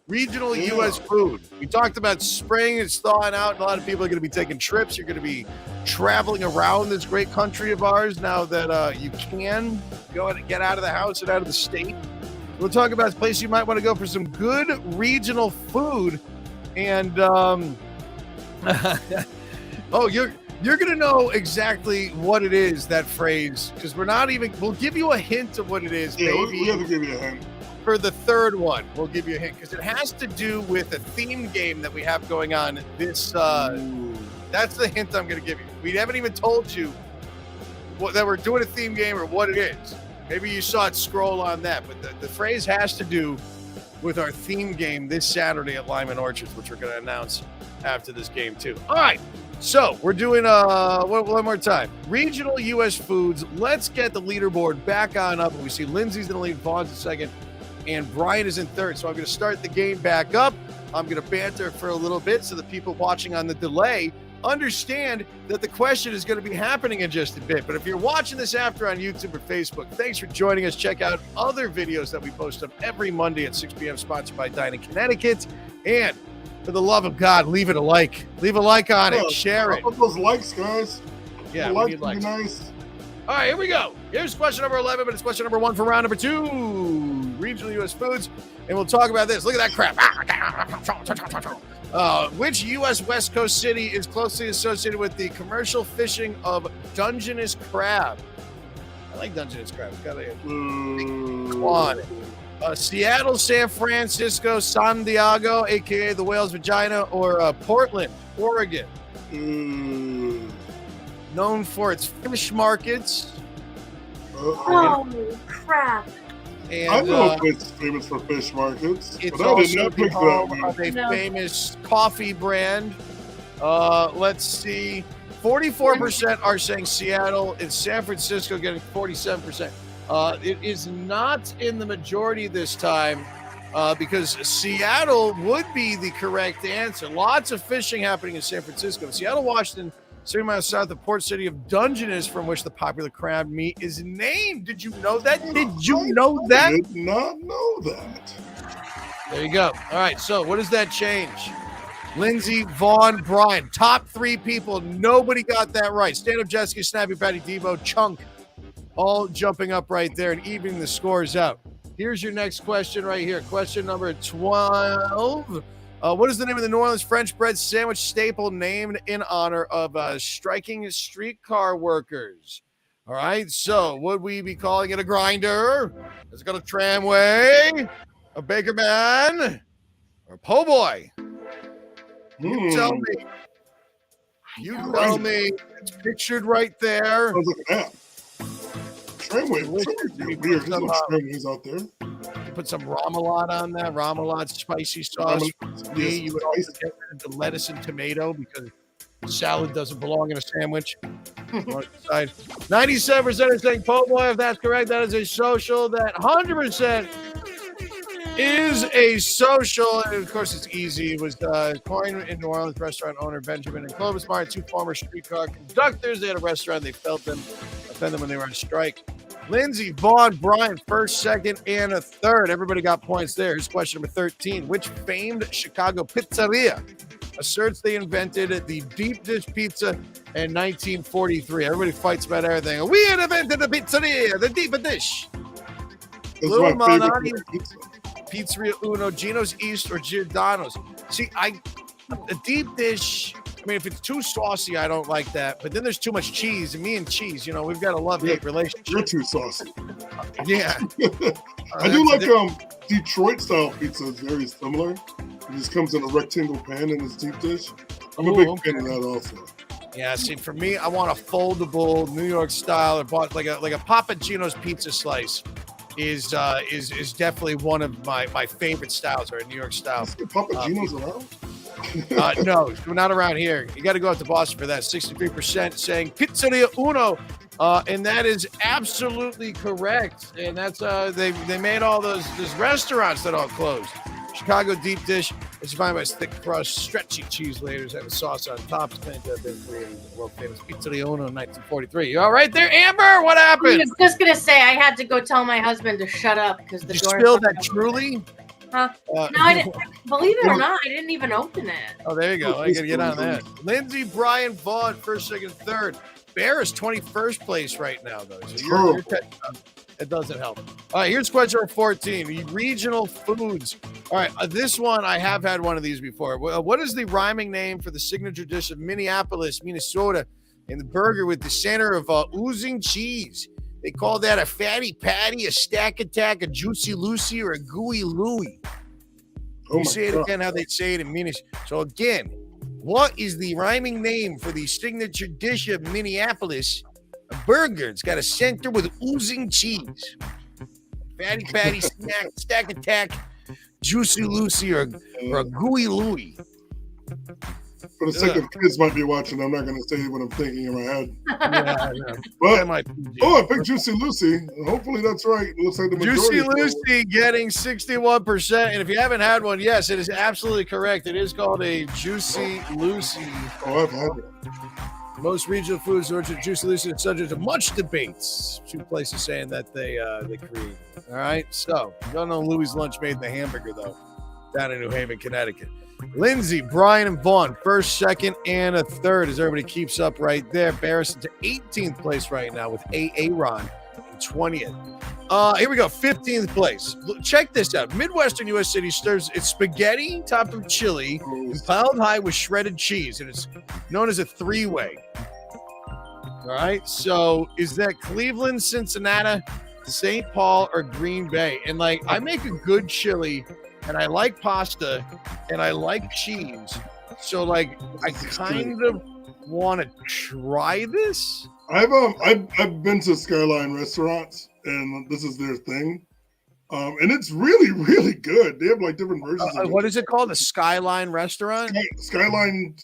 [SPEAKER 2] Regional U.S. food. We talked about spring. It's thawing out, and a lot of people are going to be taking trips. You're going to be traveling around this great country of ours now that you can go and get out of the house and out of the state. We'll talk about a place you might want to go for some good regional food. And, you're going to know exactly what it is, that phrase, because we'll give you a hint of what it is.
[SPEAKER 3] Yeah,
[SPEAKER 2] maybe.
[SPEAKER 3] We have to give you a hint.
[SPEAKER 2] For the third one, we'll give you a hint because it has to do with a theme game that we have going on. That's the hint I'm going to give you. We haven't even told you that we're doing a theme game or what it is. Maybe you saw it scroll on that, but the phrase has to do with our theme game this Saturday at Lyman Orchards, which we're going to announce after this game too. All right, so we're doing one more time. Regional U.S. foods. Let's get the leaderboard back on up. We see Lindsay's in the lead, Vaughn's in second, and Brian is in third. So I'm going to start the game back up. I'm going to banter for a little bit so the people watching on the delay understand that the question is going to be happening in just a bit. But if you're watching this after on YouTube or Facebook, thanks for joining us. Check out other videos that we post up every Monday at 6 p.m. sponsored by Dine-In Connecticut. And for the love of God, leave it a like. Leave a like on it. Share it.
[SPEAKER 3] Those likes, guys.
[SPEAKER 2] Yeah, we need likes.
[SPEAKER 3] Nice.
[SPEAKER 2] All right, here we go. Here's question number 11, but it's question number 1 for round number 2. Regional U.S. foods. And we'll talk about this. Look at that crap. Which U.S. West Coast city is closely associated with the commercial fishing of Dungeness crab? I like Dungeness crab. It's got a big claw on it. Seattle, San Francisco, San Diego, a.k.a. the whale's vagina, or Portland, Oregon. Known for its fish markets.
[SPEAKER 4] Oh, crap.
[SPEAKER 3] And, I know a place famous for fish markets.
[SPEAKER 2] It's also the home of a famous coffee brand. Let's see. 44% are saying Seattle. It's San Francisco getting 47%. It is not in the majority this time. because Seattle would be the correct answer. Lots of fishing happening in San Francisco. Seattle, Washington, 30 miles south of the port city of Dungeness, from which the popular crab meat is named. Did you know that? Did you know that?
[SPEAKER 3] I did not know that.
[SPEAKER 2] There you go. All right, so what does that change? Lindsey, Vaughn, Brian, top 3 people. Nobody got that right. Stand-up Jessica, Snappy Patty, Devo, Chunk, all jumping up right there and evening the scores out. Here's your next question right here. Question number 12. What is the name of the New Orleans French bread sandwich staple named in honor of striking streetcar workers? All right, so would we be calling it a grinder? Is it got a tramway? A baker man? Or a po' boy? You tell me. You tell me. It's pictured right there.
[SPEAKER 3] Sounds like an app. Tramway. Weird. There's no tramways out there.
[SPEAKER 2] You put some ramelade on that. Ramelade spicy sauce.
[SPEAKER 3] Yes,
[SPEAKER 2] You would also get rid of the lettuce and tomato because salad doesn't belong in a sandwich. 97% are saying po' boy. If that's correct, that is a social. That 100% is a social. And of course, it's easy. It was coined in New Orleans restaurant owner Benjamin and Clovis Martin, 2 former streetcar conductors. They had a restaurant. They felt them offend them when they were on strike. Lindsey, Vaughn, Brian, first, second, and a third. Everybody got points there. Here's question number 13. Which famed Chicago pizzeria asserts they invented the deep dish pizza in 1943? Everybody fights about everything. We invented the pizzeria, the deep dish. Little Malnati, Pizzeria Uno, Gino's East, or Giordano's. See, a deep dish, I mean, if it's too saucy, I don't like that. But then there's too much cheese, and me and cheese, we've got a love-hate relationship.
[SPEAKER 3] You're too saucy.
[SPEAKER 2] Yeah.
[SPEAKER 3] I do like Detroit-style pizza. Is very similar. It just comes in a rectangle pan in this deep dish. I'm a big fan of that also.
[SPEAKER 2] Yeah, see, for me, I want a foldable New York style, or like a Papa Gino's pizza slice. Is definitely one of my favorite styles, or a New York style.
[SPEAKER 3] Papa Gino's around?
[SPEAKER 2] No, not around here. You got to go out to Boston for that. 63% saying Pizzeria Uno, and that is absolutely correct. And that's they made all those restaurants that all closed. Chicago deep dish is defined by thick crust, stretchy cheese layers, and a sauce on top. It's claimed to have been created in the world famous Pizzeria Uno in 1943. You all right there, Amber? What happened?
[SPEAKER 4] I was just gonna say I had to go tell my husband to shut up because the door.
[SPEAKER 2] You spilled that Truly?
[SPEAKER 4] Huh? No, I didn't. Believe it or not, I didn't even open it.
[SPEAKER 2] Oh, there you go. I gotta get on that. Lindsey, Brian, Vaughn, first, second, third. Bear is 21st place right now, though. So you're it doesn't help. All right, here's question number 14. Regional foods. All right, this one, I have had one of these before. What is the rhyming name for the signature dish of Minneapolis, Minnesota, and the burger with the center of oozing cheese? They call that a fatty patty, a stack attack, a juicy Lucy, or a gooey Louie. You say it again how they say it in Minnesota. So again, what is the rhyming name for the signature dish of Minneapolis? A burger. It's got a center with oozing cheese. Fatty patty, stack attack, juicy Lucy, or a gooey Louie.
[SPEAKER 3] For the sake of kids might be watching, I'm not going to say what I'm thinking in my head.
[SPEAKER 2] Yeah, I know.
[SPEAKER 3] But, I picked Juicy Lucy. Hopefully that's right. It looks like the majority.
[SPEAKER 2] Juicy Lucy getting 61%. And if you haven't had one, yes, it is absolutely correct. It is called a Juicy Lucy.
[SPEAKER 3] Oh, I've had it.
[SPEAKER 2] Most regional foods origin Juicy Lucy are subject to much debates. 2 places saying that they create. All right, so you don't know Louis' lunch made the hamburger though, down in New Haven, Connecticut. Lindsey, Brian, and Vaughn, first, second, and a third, as everybody keeps up right there. Barrison to 18th place right now with Aaron in 20th. Here we go, 15th place. Check this out. Midwestern U.S. city serves its spaghetti topped with chili and piled high with shredded cheese, and it's known as a 3-way. All right, so is that Cleveland, Cincinnati, St. Paul, or Green Bay? And I make a good chili, and I like pasta, and I like cheese. So I kind of want to try this.
[SPEAKER 3] I've been to Skyline restaurants, and this is their thing. And it's really, really good. They have different versions of it.
[SPEAKER 2] What is it called? The Skyline Restaurant?
[SPEAKER 3] Skyline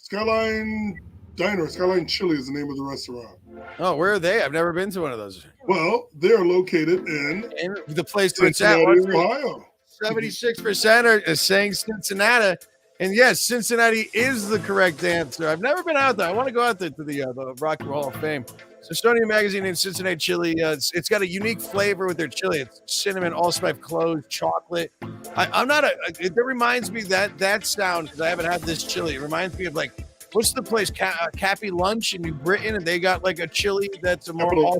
[SPEAKER 3] Diner, Skyline Chili is the name of the restaurant.
[SPEAKER 2] Oh, where are they? I've never been to one of those.
[SPEAKER 3] Well, they are located in
[SPEAKER 2] the place where it's at.
[SPEAKER 3] Ohio.
[SPEAKER 2] 76% are saying Cincinnati. And yes, Cincinnati is the correct answer. I've never been out there. I want to go out there to the Rock and Roll Hall of Fame. Estonian magazine named Cincinnati chili. It's got a unique flavor with their chili. It's cinnamon, allspice, cloves, chocolate. I'm not a. It reminds me that sound because I haven't had this chili. It reminds me of like what's the place Cappy Lunch in New Britain, and they got like a chili that's a more.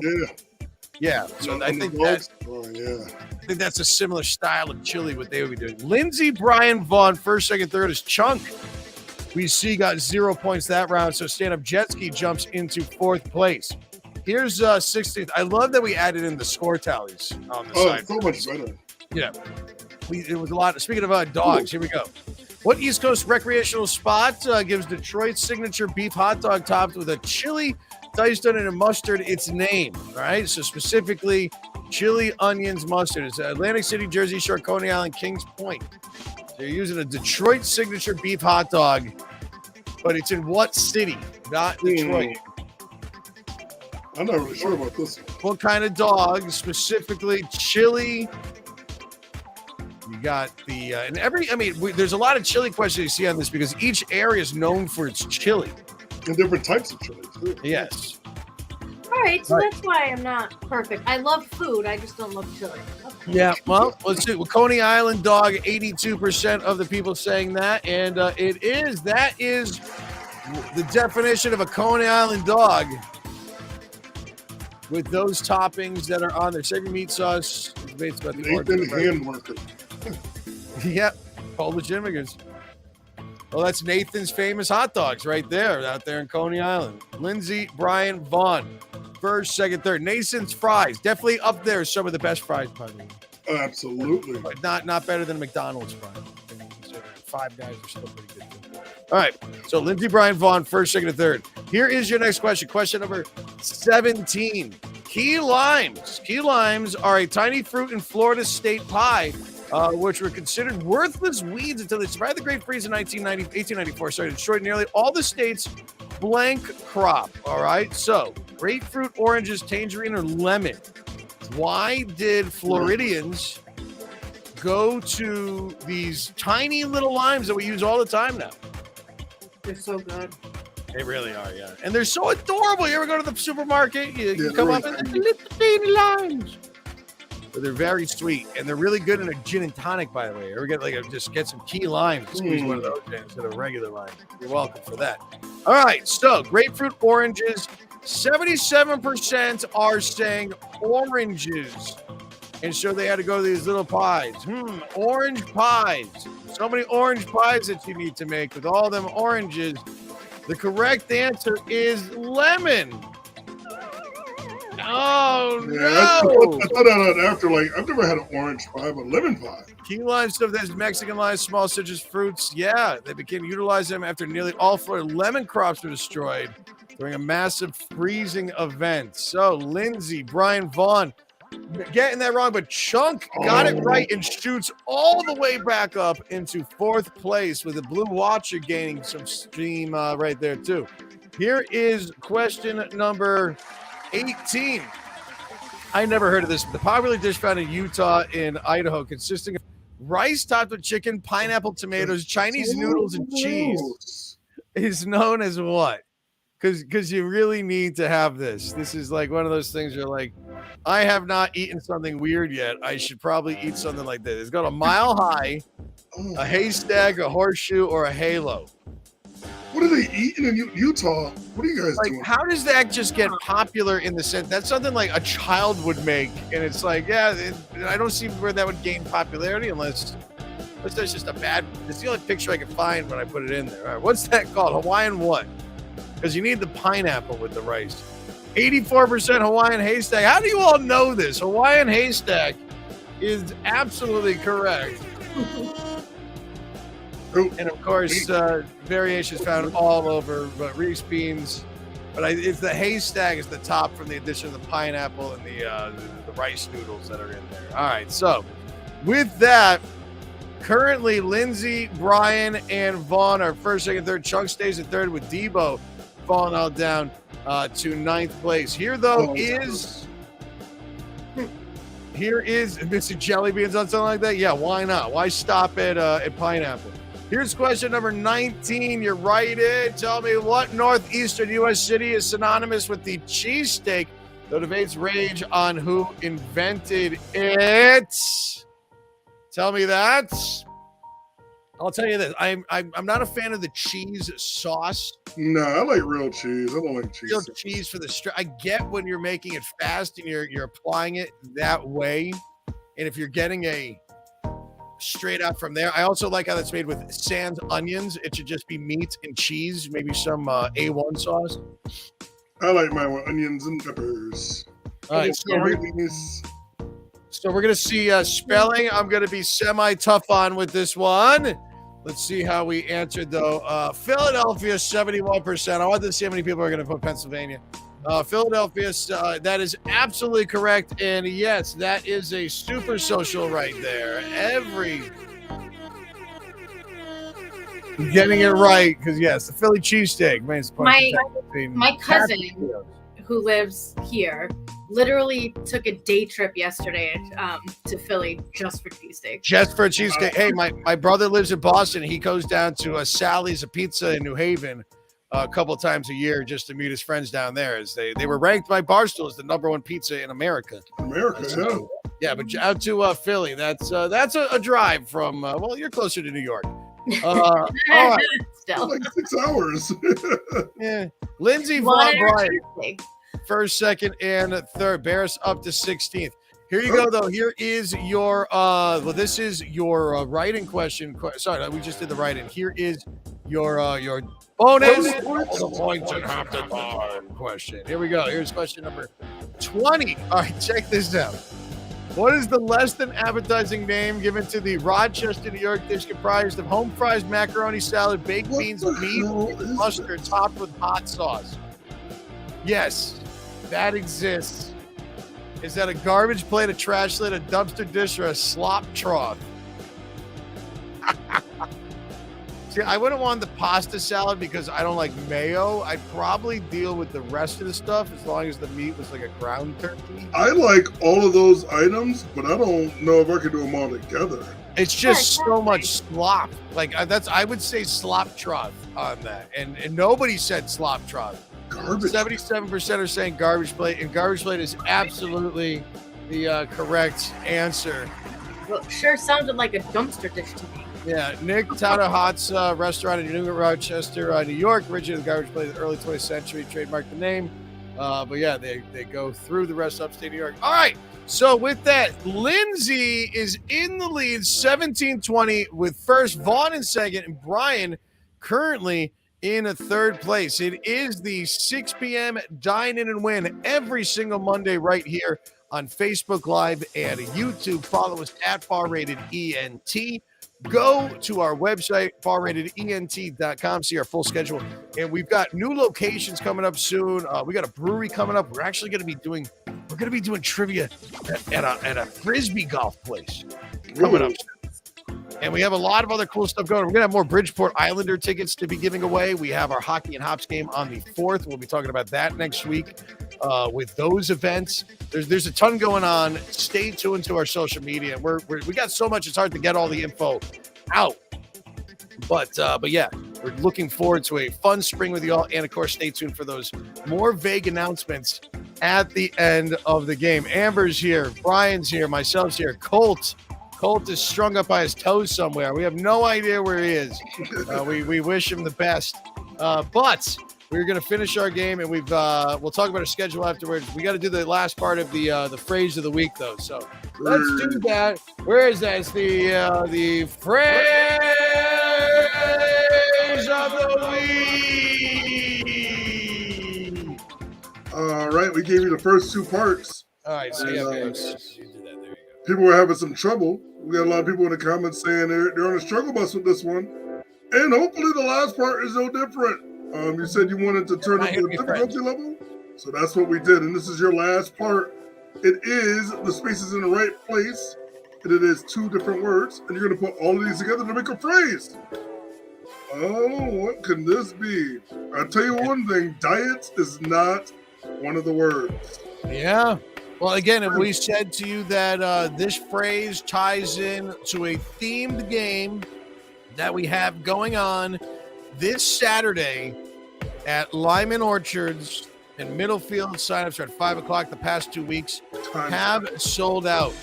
[SPEAKER 2] Yeah. So I think that. I think that's a similar style of chili. What they would be doing. Lindsey, Brian, Vaughn, first, second, third is Chunk. We see got 0 points that round. So stand-up jet ski jumps into fourth place. Here's 16th. I love that we added in the score tallies on the side.
[SPEAKER 3] So much better.
[SPEAKER 2] Yeah. It was a lot. Speaking of dogs, here we go. What East Coast recreational spot gives Detroit's signature beef hot dog topped with a chili, diced onion, and mustard its name? All right. So specifically, chili, onions, mustard. It's Atlantic City, Jersey Shore, Coney Island, Kings Point. So you're using a Detroit signature beef hot dog, but it's in what city? Not Detroit.
[SPEAKER 3] I'm not really sure about this one.
[SPEAKER 2] What kind of dog? Specifically, chili. You got the there's a lot of chili questions you see on this because each area is known for its chili.
[SPEAKER 3] And different types of chili, too.
[SPEAKER 2] Yes.
[SPEAKER 4] All right, so that's why I'm not perfect. I love food, I just don't love chili. Okay.
[SPEAKER 2] Yeah, well, let's see. Well, Coney Island Dog, 82% of the people saying that, and that is the definition of a Coney Island Dog. With those toppings that are on there, savory meat sauce, debates about the
[SPEAKER 3] Nathan hand market.
[SPEAKER 2] Yep, Polish immigrants. Well, that's Nathan's famous hot dogs right there, out there in Coney Island. Lindsey, Brian, Vaughn, first, second, third. Nathan's fries, definitely up there. Some of the best fries, probably.
[SPEAKER 3] Absolutely.
[SPEAKER 2] But not better than McDonald's fries. Five Guys are still pretty good. All right, so Lindsey, Brian, Vaughn, first, second, and third. Here is your next question. Question number 17. Key limes. Key limes are a tiny fruit in Florida state pie, which were considered worthless weeds until they survived the Great Freeze in 1894. Sorry, destroyed nearly all the state's blank crop. All right, so grapefruit, oranges, tangerine, or lemon. Why did Floridians go to these tiny little limes that we use all the time now?
[SPEAKER 4] They're so good.
[SPEAKER 2] They really are, yeah. And they're so adorable. You ever go to the supermarket? You come up and little teeny limes. But they're very sweet, and they're really good in a gin and tonic, by the way. Ever just get some key limes, squeeze one of those in instead of regular lime. You're welcome for that. All right, so grapefruit, oranges. 77% are saying oranges. And so they had to go to these little pies. Orange pies. So many orange pies that you need to make with all them oranges. The correct answer is lemon. Oh,
[SPEAKER 3] yeah,
[SPEAKER 2] no.
[SPEAKER 3] I thought out after, I've never had an orange pie, but lemon pie.
[SPEAKER 2] Key lime stuff, that's Mexican lime, small citrus fruits. Yeah, they began utilizing them after nearly all Florida lemon crops were destroyed during a massive freezing event. So, Lindsey, Brian, Vaughn, getting that wrong, but Chunk got it right and shoots all the way back up into fourth place with the Blue Watcher gaining some steam right there, too. Here is question number 18. I never heard of this. The popular dish found in Utah and Idaho consisting of rice topped with chicken, pineapple, tomatoes, Chinese noodles, and cheese is known as what? Because you really need to have this. This is like one of those things you're like, I have not eaten something weird yet. I should probably eat something like this. It's got a mile high, a haystack, a horseshoe, or a halo.
[SPEAKER 3] What are they eating in Utah? What are you guys doing?
[SPEAKER 2] How does that just get popular in the sense that's something like a child would make? And it's like, I don't see where that would gain popularity unless that's just a bad. It's the only picture I can find when I put it in there. All right, what's that called? Hawaiian what? Because you need the pineapple with the rice. 84% Hawaiian Haystack. How do you all know this? Hawaiian Haystack is absolutely correct. And of course, variations found all over, but Reese beans. But it's the haystack is the top from the addition of the pineapple and the rice noodles that are in there. All right, so with that, currently Lindsey, Brian, and Vaughn are first, second, third. Chunk stays in third with Debo falling all down to ninth place. Here here is Mr. Jelly Beans on something like that. Yeah, why not? Why stop at pineapple? Here's question number 19. You're right in. Tell me what northeastern U.S. city is synonymous with the cheesesteak, though debates rage on who invented it. Tell me that. I'll tell you this. I'm not a fan of the cheese sauce.
[SPEAKER 3] No, I like real cheese. I don't like cheese.
[SPEAKER 2] Real cheese for the I get when you're making it fast and you're applying it that way. And if you're getting a straight out from there, I also like how that's made with sans onions. It should just be meat and cheese, maybe some A1 sauce.
[SPEAKER 3] I like mine with onions and peppers.
[SPEAKER 2] All right, so we're going to see spelling. I'm going to be semi-tough on with this one. Let's see how we answered, though. Philadelphia, 71%. I want to see how many people are going to put Pennsylvania. Philadelphia, that is absolutely correct. And yes, that is a super social right there. Getting it right, because yes, the Philly cheesesteak.
[SPEAKER 4] My cousin, who lives here, literally took a day trip yesterday to Philly just for cheesesteak.
[SPEAKER 2] Just for cheesesteak. Hey, my brother lives in Boston. He goes down to Sally's, a pizza in New Haven, a couple of times a year just to meet his friends down there. As they were ranked by Barstool as the #1 pizza in America. Yeah, but out to Philly. That's a drive from. Well, you're closer to New York. All right.
[SPEAKER 4] Still
[SPEAKER 3] like 6 hours.
[SPEAKER 2] Yeah, Lindsay Von Bryant. First, second, and third. Bears up to 16th. Here you go, though. Here is your this is your write-in question. Sorry, we just did the write-in. Here is your bonus points and half the time question. Here we go. Here's question number 20. All right, check this out. What is the less than appetizing name given to the Rochester, New York dish comprised of home fries, macaroni salad, baked beans, meat, and mustard topped with hot sauce? Yes, that exists. Is that a garbage plate, a trash lid, a dumpster dish, or a slop trough? See, I wouldn't want the pasta salad because I don't like mayo. I'd probably deal with the rest of the stuff as long as the meat was like a ground turkey.
[SPEAKER 3] I like all of those items, but I don't know if I could do them all together.
[SPEAKER 2] It's just so much slop. Like I would say slop trough on that. And nobody said slop trough.
[SPEAKER 3] Garbage.
[SPEAKER 2] 77% are saying garbage plate, and garbage plate is absolutely the correct answer.
[SPEAKER 4] Well, sure sounded like a dumpster dish to me.
[SPEAKER 2] Yeah, Nick Tata-Hot's restaurant in New Rochester, New York, originated the garbage plate in the early 20th century, trademarked the name. But yeah, they go through the rest of upstate New York. All right, so with that, Lindsay is in the lead, 17-20 with first, Vaughn in second, and Brian currently in a third place. It is the 6 p.m. Dine-In Win every single Monday right here on Facebook Live and YouTube. Follow us at FarRatedENT. Go to our website, farratedent.com, see our full schedule. And we've got new locations coming up soon. We got a brewery coming up. We're actually going to be doing trivia at a Frisbee golf place coming up soon. And we have a lot of other cool stuff going. We're going to have more Bridgeport Islander tickets to be giving away. We have our Hockey and Hops game on the 4th. We'll be talking about that next week with those events. There's a ton going on. Stay tuned to our social media. We got so much, it's hard to get all the info out. But yeah, we're looking forward to a fun spring with you all. And, of course, stay tuned for those more vague announcements at the end of the game. Amber's here. Brian's here. Myself's here. Colt is strung up by his toes somewhere. We have no idea where he is. We wish him the best. But we're going to finish our game, and we'll talk about our schedule afterwards. We got to do the last part of the phrase of the week, though. So let's do that. Where is that? It's the phrase of the week.
[SPEAKER 3] All right, we gave you the first 2 parts.
[SPEAKER 2] All right, so yeah, you do that. There you go.
[SPEAKER 3] People were having some trouble. We got a lot of people in the comments saying they're on a struggle bus with this one. And hopefully the last part is no different. You said you wanted to turn it to a difficulty level. So that's what we did. And this is your last part. It is the spaces in the right place. And it is 2 different words. And you're going to put all of these together to make a phrase. Oh, what can this be? I'll tell you one thing. Diet is not one of the words.
[SPEAKER 2] Yeah. Well, again, if we said to you that this phrase ties in to a themed game that we have going on this Saturday at Lyman Orchards and Middlefield. Signups are at 5 o'clock. The past 2 weeks have sold out.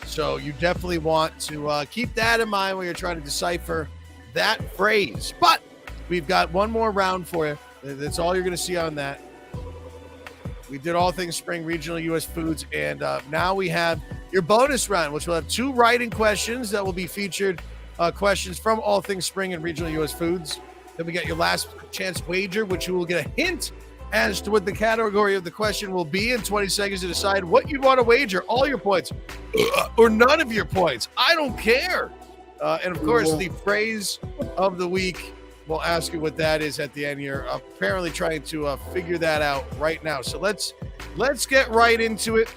[SPEAKER 2] So you definitely want to keep that in mind when you're trying to decipher that phrase. But we've got one more round for you. That's all you're going to see on that. We did all things spring, regional U.S. foods, and now we have your bonus round, which will have 2 writing questions that will be featured, questions from all things spring and regional U.S. foods. Then we get your last chance wager, which you will get a hint as to what the category of the question will be in 20 seconds to decide what you'd want to wager, all your points or none of your points. I don't care. And, of course, the phrase of the week, we'll ask you what that is at the end. You're apparently trying to figure that out right now. So let's get right into it.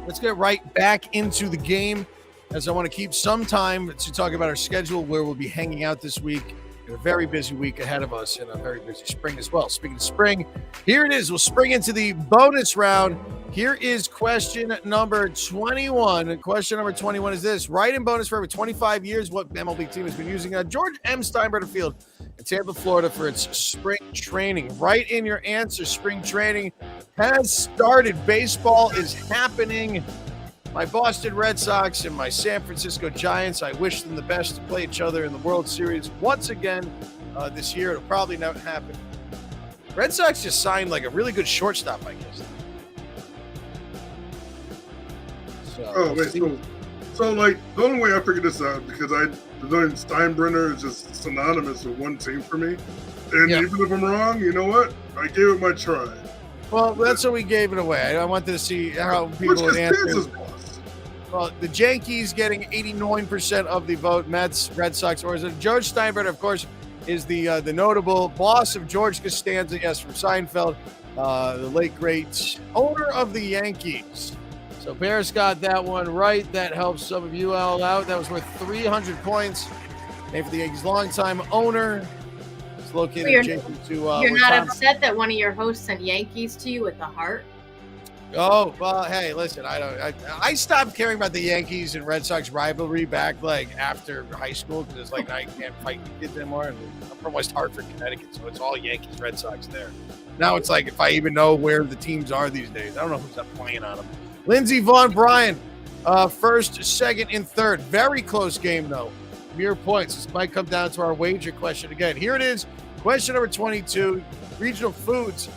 [SPEAKER 2] Let's get right back into the game, as I want to keep some time to talk about our schedule, where we'll be hanging out this week. A very busy week ahead of us and a very busy spring as well. Speaking of spring, here it is. We'll spring into the bonus round. Here is question number 21. Question number 21 is this. Write-in bonus for over 25 years. What MLB team has been using George M. Steinbrenner Field in Tampa, Florida for its spring training? Write in your answer. Spring training has started. Baseball is happening. My Boston Red Sox and my San Francisco Giants, I wish them the best to play each other in the World Series once again this year. It'll probably not happen. Red Sox just signed like a really good shortstop, I guess.
[SPEAKER 3] So like the only way I figured this out, because the name Steinbrenner is just synonymous with one team for me. And even if I'm wrong, you know what? I gave it my try.
[SPEAKER 2] Well, that's what we gave it away. I wanted to see how people would answer. Well, the Yankees getting 89% of the vote. Mets, Red Sox, or is it George Steinbrenner, of course, is the notable boss of George Costanza, yes, from Seinfeld, the late great owner of the Yankees. So Bears got that one right. That helps some of you all out. That was worth 300 points. Named for the Yankees' longtime owner. It's located adjacent to.
[SPEAKER 4] You're not upset that one of your hosts sent Yankees to you with the heart?
[SPEAKER 2] Oh, well, hey, listen, I stopped caring about the Yankees and Red Sox rivalry back like after high school, because it's like now you can't fight kids anymore. And I'm from West Hartford, Connecticut, so it's all Yankees, Red Sox there. Now it's like if I even know where the teams are these days, I don't know who's up playing on them. Lindsey Vaughn Bryan, first, second, and third. Very close game, though. Mere points. This might come down to our wager question again. Here it is. Question number 22, regional foods.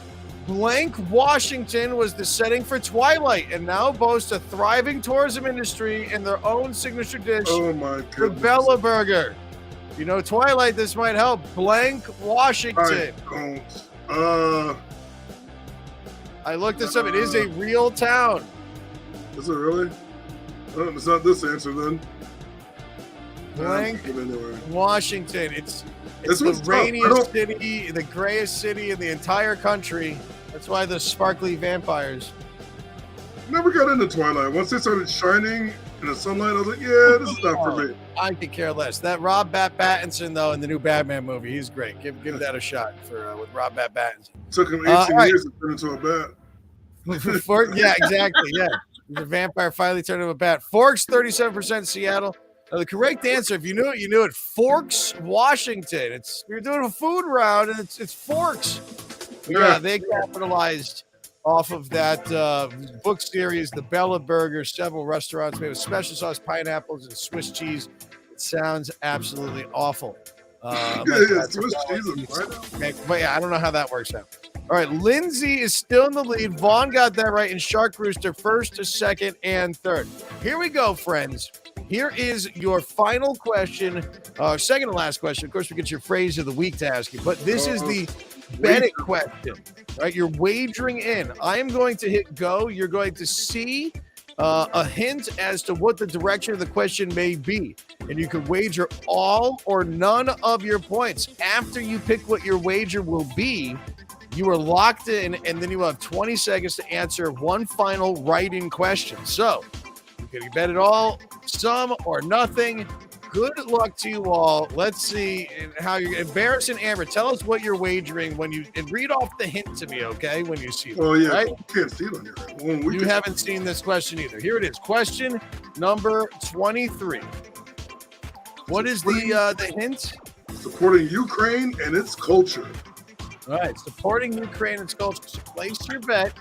[SPEAKER 2] Blank, Washington was the setting for Twilight and now boasts a thriving tourism industry and their own signature dish, the Bella Burger. You know Twilight, this might help. Blank, Washington. I looked this up. It is a real town.
[SPEAKER 3] Is it really? It's not this answer then.
[SPEAKER 2] Blank, Washington. It's the rainiest city, the grayest city in the entire country. That's why the sparkly vampires.
[SPEAKER 3] Never got into Twilight. Once they started shining in the sunlight, I was like, yeah, this is not for me.
[SPEAKER 2] I could care less. That Rob Pattinson, though, in the new Batman movie, he's great. Give that a shot with Rob Pattinson.
[SPEAKER 3] Took him 18 years to turn into a bat.
[SPEAKER 2] Yeah, exactly. Yeah. The vampire finally turned into a bat. Forks, 37% Seattle. The correct answer, if you knew it, you knew it. Forks, Washington. You're doing a food round, and it's Forks. Yeah, they capitalized off of that book series, the Bella Burger. Several restaurants made with special sauce, pineapples, and Swiss cheese. It sounds absolutely awful.
[SPEAKER 3] Swiss cheese and pineapple.
[SPEAKER 2] But yeah, I don't know how that works out. All right, Lindsay is still in the lead. Vaughn got that right, and Shark Rooster first, second, and third. Here we go, friends. Here is your final question, second to last question. Of course, we get your phrase of the week to ask you, but this is the bet it question, right? You're wagering in. I am going to hit go. You're going to see a hint as to what the direction of the question may be, and you can wager all or none of your points. After you pick what your wager will be, you are locked in, and then you have 20 seconds to answer one final write-in question. So, you can bet it all, some or nothing. good luck to you all. Let's see how you're embarrassing. Amber, tell us what you're wagering when you and read off the hint to me, okay? When you see it.
[SPEAKER 3] Oh, yeah.
[SPEAKER 2] Right?
[SPEAKER 3] You can't see it on here.
[SPEAKER 2] You haven't seen this question either. Here it is. Question number 23. What is the hint?
[SPEAKER 3] Supporting Ukraine and its culture.
[SPEAKER 2] All right, supporting Ukraine and its culture. So place your bet.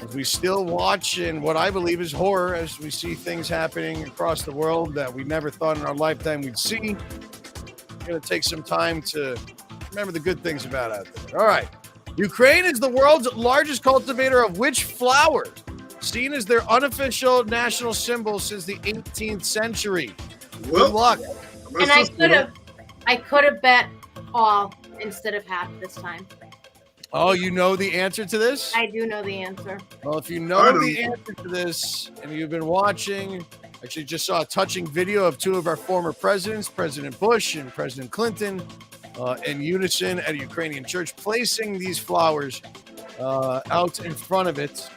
[SPEAKER 2] As we still watch in what I believe is horror, as we see things happening across the world that we never thought in our lifetime we'd see. We're going to take some time to remember the good things about out there. All right. Ukraine is the world's largest cultivator of which flower, seen as their unofficial national symbol since the 18th century?
[SPEAKER 3] Well,
[SPEAKER 2] good luck.
[SPEAKER 4] And I could have bet all instead of half this time.
[SPEAKER 2] Oh, you know the answer to this?
[SPEAKER 4] I do know the answer.
[SPEAKER 2] Well, if you know the answer to this and you've been watching, actually just saw a touching video of two of our former presidents, President Bush and President Clinton, in unison at a Ukrainian church, placing these flowers out in front of it.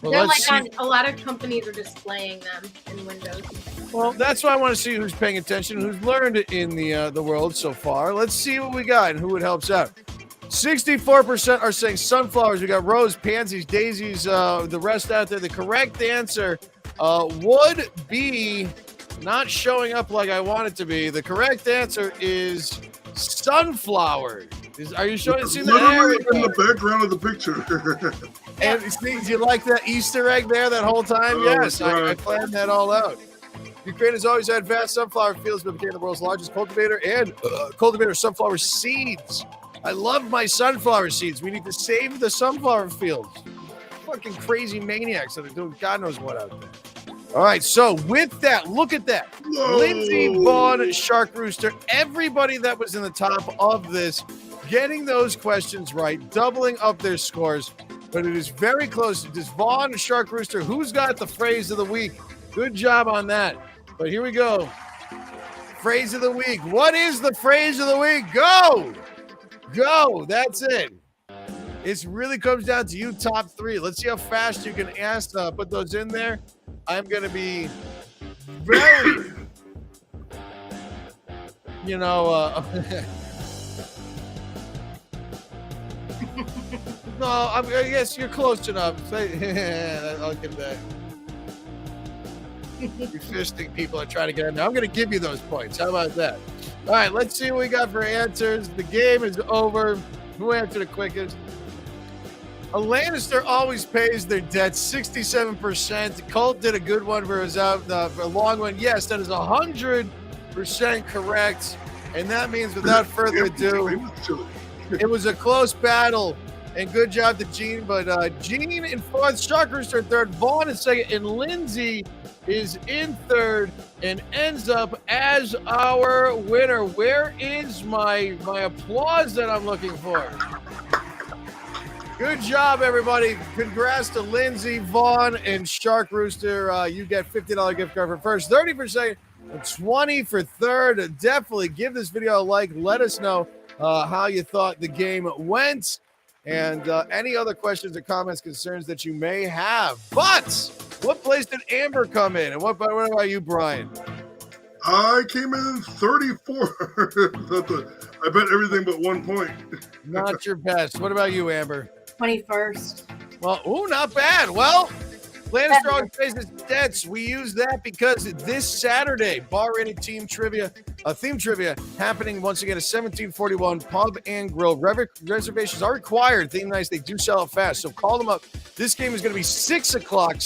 [SPEAKER 2] Well,
[SPEAKER 4] They're like on a lot of companies are displaying them in windows.
[SPEAKER 2] Well, that's why I want to see who's paying attention, who's learned in the world so far. Let's see what we got and who it helps out. 64% are saying sunflowers. We got rose, pansies, daisies, the rest out there. The correct answer would be not showing up like I want it to be. The correct answer is sunflower. Are you showing? See
[SPEAKER 3] literally in the background of the picture.
[SPEAKER 2] And see, do you like that Easter egg there that whole time? Yes, I planned that all out. Ukraine has always had vast sunflower fields, but became the world's largest cultivator of sunflower seeds. I love my sunflower seeds. We need to save the sunflower fields. Fucking crazy maniacs that are doing God knows what out there. All right, so with that, look at that.
[SPEAKER 3] Whoa.
[SPEAKER 2] Lindsey, Vaughn, Shark Rooster, everybody that was in the top of this, getting those questions right, doubling up their scores. But it is very close. Does Vaughn, Shark Rooster, who's got the phrase of the week? Good job on that. But here we go. Phrase of the week. What is the phrase of the week? Go! Go. That's it. It really comes down to you top three. Let's see how fast you can put those in there. I'm going to be very, no, I guess you're close enough. I'll give that. You're fisting people that try to get in there. I'm going to give you those points. How about that? All right, let's see what we got for answers. The game is over. Who answered the quickest? A Lannister always pays their debts, 67%. Colt did a good one for his for a long one. Yes, that is 100% correct. And that means without further ado, it was a close battle. And good job to Gene. But Gene in fourth, Shark Rooster in third, Vaughn in second, and Lindsay is in third and ends up as our winner. Where is my applause that I'm looking for? Good job, everybody. Congrats to Lindsay, Vaughn, and Shark Rooster. You get $50 gift card for first, 30 for second, and 20 for third. Definitely give this video a like. Let us know how you thought the game went and any other questions or comments, concerns that you may have. But what place did Amber come in? And what about you, Brian?
[SPEAKER 3] I came in 34. I bet everything but 1 point.
[SPEAKER 2] Not your best. What about you, Amber?
[SPEAKER 4] 21st.
[SPEAKER 2] Well, not bad. Well, Lannister always pays his debts. We use that because this Saturday, bar rated theme trivia happening once again at 1741 Pub and Grill. Reservations are required. Theme nights, they do sell out fast. So call them up. This game is going to be 6 o'clock.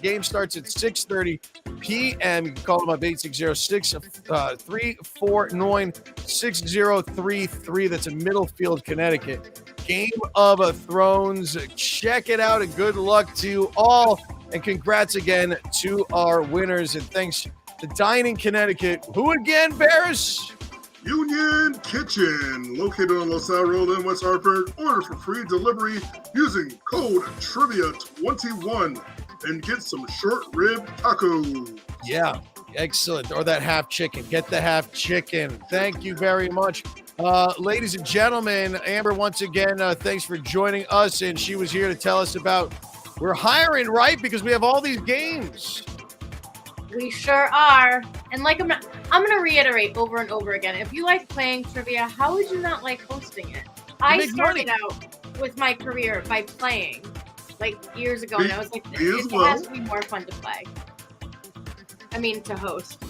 [SPEAKER 2] Game starts at 6:30 p.m. You can call them up 860-349-6033. That's in Middlefield, Connecticut. Game of Thrones. Check it out and good luck to you all. And congrats again to our winners. And thanks to Dine-In Connecticut. Who again, Barris?
[SPEAKER 3] Union Kitchen, located on LaSalle Road in West Hartford. Order for free delivery using code TRIVIA21 and get some short rib tacos.
[SPEAKER 2] Yeah, excellent. Or that half chicken. Get the half chicken. Thank you very much. Ladies and gentlemen, Amber, once again, thanks for joining us. And she was here to tell us about we're hiring, right? Because we have all these games.
[SPEAKER 4] We sure are. And like I'm gonna reiterate over and over again. If you like playing trivia, how would you not like hosting it? I started out with my career by playing, like years ago, and I was like, it has to be more fun to play. I mean, to host.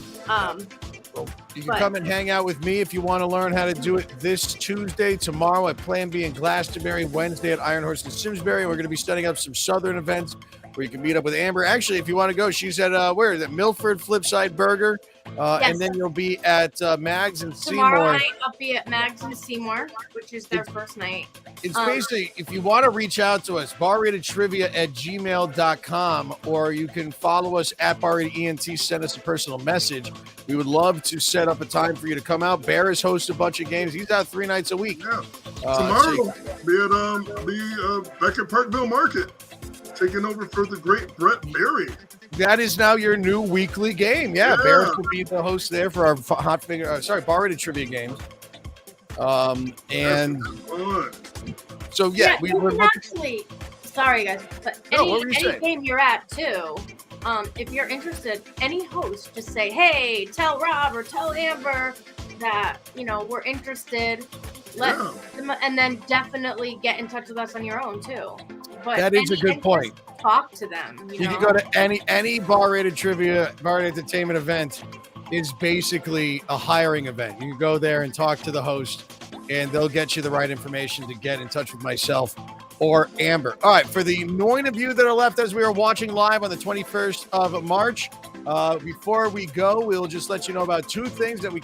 [SPEAKER 2] You can come and hang out with me if you want to learn how to do it this Tuesday, tomorrow at Plan B in Glastonbury, Wednesday at Iron Horse in Simsbury. We're going to be setting up some Southern events where you can meet up with Amber. Actually, if you want to go, she's at, where is it? Milford Flipside Burger. Yes. And then you'll be at Mags and Seymour.
[SPEAKER 4] Tomorrow night, I'll be at Mags and Seymour, which is their first night.
[SPEAKER 2] It's basically, if you want to reach out to us, barratedtrivia@gmail.com, or you can follow us at barratedent, send us a personal message. We would love to set up a time for you to come out. Bear has hosted a bunch of games. He's out 3 nights a week.
[SPEAKER 3] Yeah. Tomorrow, be back at Parkville Market, taking over for the great Brett Berry.
[SPEAKER 2] That is now your new weekly game. Yeah. Barris will be the host there for our Bar Rated Trivia games. And so,
[SPEAKER 4] we can actually, sorry guys, but any game you're at too, if you're interested, any host, just say, hey, tell Rob or tell Amber that, we're interested. And then definitely get in touch with us on your own too. But
[SPEAKER 2] that is a good point.
[SPEAKER 4] Talk to them.
[SPEAKER 2] You can go to any Bar Rated Trivia, Bar Rated Entertainment event is basically a hiring event. You can go there and talk to the host, and they'll get you the right information to get in touch with myself or Amber. All right, for the 9 of you that are left as we are watching live on the 21st of March, before we go, we'll just let you know about 2 things that we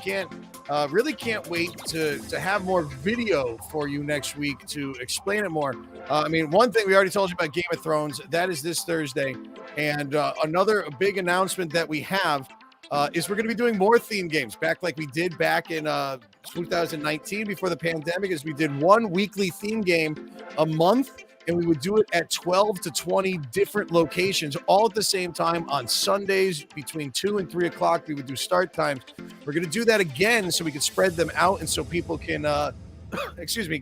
[SPEAKER 2] really can't wait to have more video for you next week to explain it more. One thing we already told you about Game of Thrones, that is this Thursday. And another big announcement that we have is we're going to be doing more theme games back like we did back in 2019 before the pandemic, is we did 1 weekly theme game a month, and we would do it at 12 to 20 different locations all at the same time on Sundays between 2 and 3 o'clock. We would do start times. We're going to do that again so we can spread them out and so people can,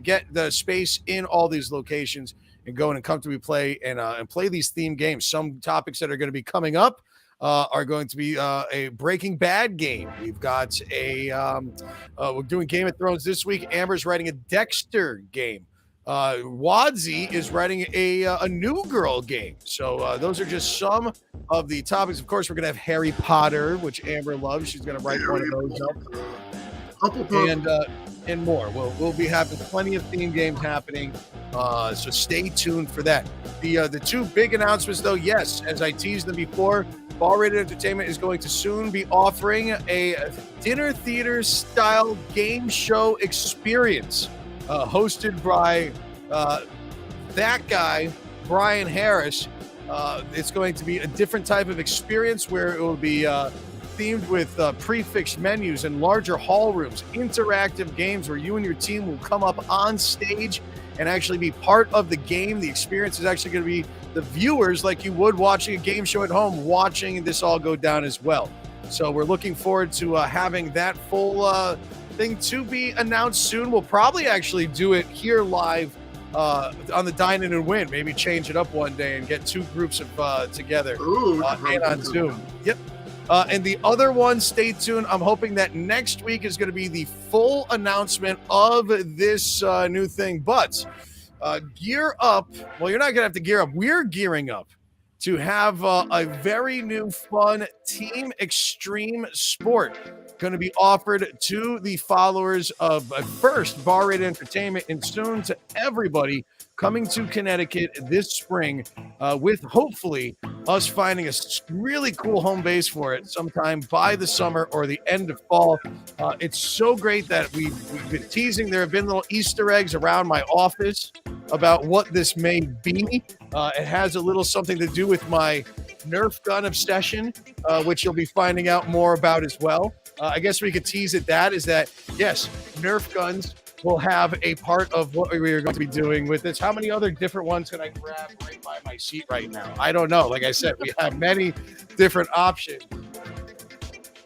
[SPEAKER 2] get the space in all these locations and go in and comfortably play and play these theme games. Some topics that are going to be coming up are going to be a Breaking Bad game. We've got we're doing Game of Thrones this week. Amber's writing a Dexter game. Wadsy is writing a New Girl game. So those are just some of the topics. Of course, we're going to have Harry Potter, which Amber loves. She's going to write one of those up. And more. We'll be having plenty of theme games happening. So stay tuned for that. The 2 big announcements, though, yes, as I teased them before, Bar Rated Entertainment is going to soon be offering a dinner theater style game show experience. Hosted by that guy, Brian Harris. It's going to be a different type of experience where it will be themed with prefixed menus and larger hall rooms, interactive games where you and your team will come up on stage and actually be part of the game. The experience is actually going to be the viewers, like you would watching a game show at home, watching this all go down as well. So we're looking forward to having that full thing to be announced soon. We'll probably actually do it here live on the Dine-In Win. Maybe change it up one day and get 2 groups of together and on Zoom. Yep. And the other one, stay tuned. I'm hoping that next week is going to be the full announcement of this new thing. But gear up. Well, you're not going to have to gear up. We're gearing up to have a very new, fun Team Extreme sport going to be offered to the followers of first Bar Rated Entertainment and soon to everybody coming to Connecticut this spring, with hopefully us finding a really cool home base for it sometime by the summer or the end of fall. It's so great that we've been teasing. There have been little Easter eggs around my office about what this may be. It has a little something to do with my Nerf gun obsession, which you'll be finding out more about as well. I guess we could tease it. That is that, yes, Nerf guns will have a part of what we are going to be doing with this. How many other different ones can I grab right by my seat right now? I don't know. Like I said, we have many different options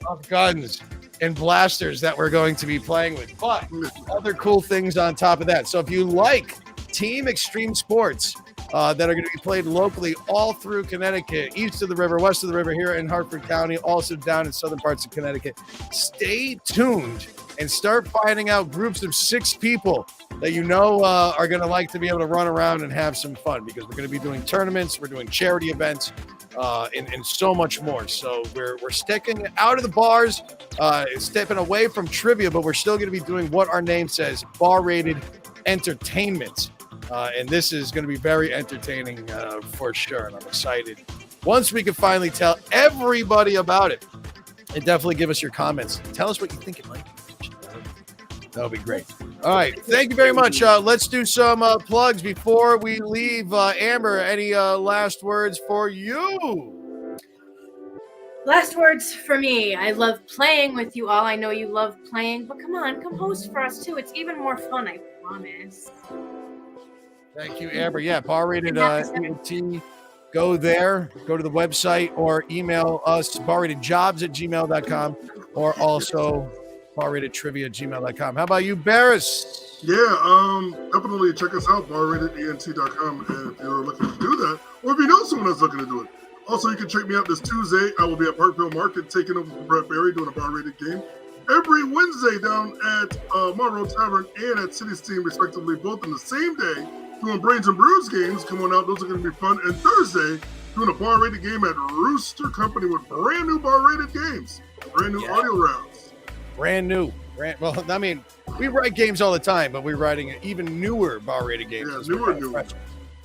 [SPEAKER 2] of guns and blasters that we're going to be playing with, but other cool things on top of that. So if you like Team Extreme Sports, that are going to be played locally all through Connecticut, east of the river, west of the river, here in Hartford County, also down in southern parts of Connecticut. Stay tuned and start finding out groups of 6 people that you know are going to like to be able to run around and have some fun, because we're going to be doing tournaments, we're doing charity events, and so much more. So we're sticking out of the bars, stepping away from trivia, but we're still going to be doing what our name says, bar-rated entertainment. And this is going to be very entertaining for sure, and I'm excited. Once we can finally tell everybody about it, and definitely give us your comments. Tell us what you think it might be. That'll be great. All right. Thank you very much. Let's do some plugs before we leave. Amber, any last words for you?
[SPEAKER 4] Last words for me. I love playing with you all. I know you love playing, but come on, come host for us too. It's even more fun, I promise.
[SPEAKER 2] Thank you, Amber. Yeah, bar-rated ENT. Go there, go to the website, or email us, barratedjobs@gmail.com, or also barratedtrivia@gmail.com. How about you, Barris?
[SPEAKER 3] Yeah, definitely check us out, barratedent.com, if you're looking to do that, or if you know someone that's looking to do it. Also, you can check me out this Tuesday. I will be at Parkville Market taking over from Brett Berry doing a bar-rated game. Every Wednesday down at Monroe Tavern and at City Steam, respectively, both on the same day, doing Brains and Brews games. Come on out, those are going to be fun. And Thursday, doing a bar-rated game at Rooster Company with brand new bar-rated games, brand new audio rounds.
[SPEAKER 2] Brand new. Well, I mean, we write games all the time, but we're writing even newer bar-rated games.
[SPEAKER 3] Yeah, newer.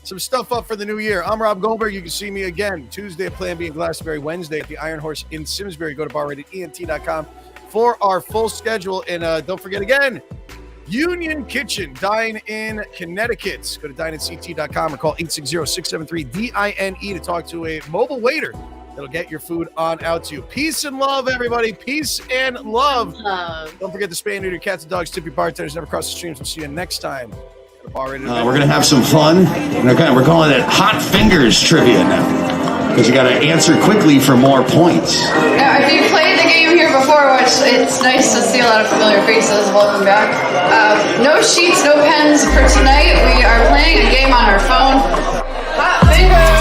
[SPEAKER 2] Some stuff up for the new year. I'm Rob Goldberg. You can see me again Tuesday at Plan B in Glastonbury, Wednesday at the Iron Horse in Simsbury. Go to barratedent.com for our full schedule. And don't forget again, Union Kitchen, Dine-In Connecticut. Go to dineinct.com or call 860-673-DINE to talk to a mobile waiter that'll get your food on out to you. Peace and love, everybody. Peace and love. Don't forget to spay and neuter your cats and dogs. Tip your bartenders. Never cross the streams. We'll see you next time.
[SPEAKER 5] We're going to have some fun. We're calling it Hot Fingers Trivia now, because you got to answer quickly for more points.
[SPEAKER 6] If you played the game here before, which it's nice to see a lot of familiar faces, welcome back. No sheets, no pens for tonight. We are playing a game on our phone. Hot Fingers!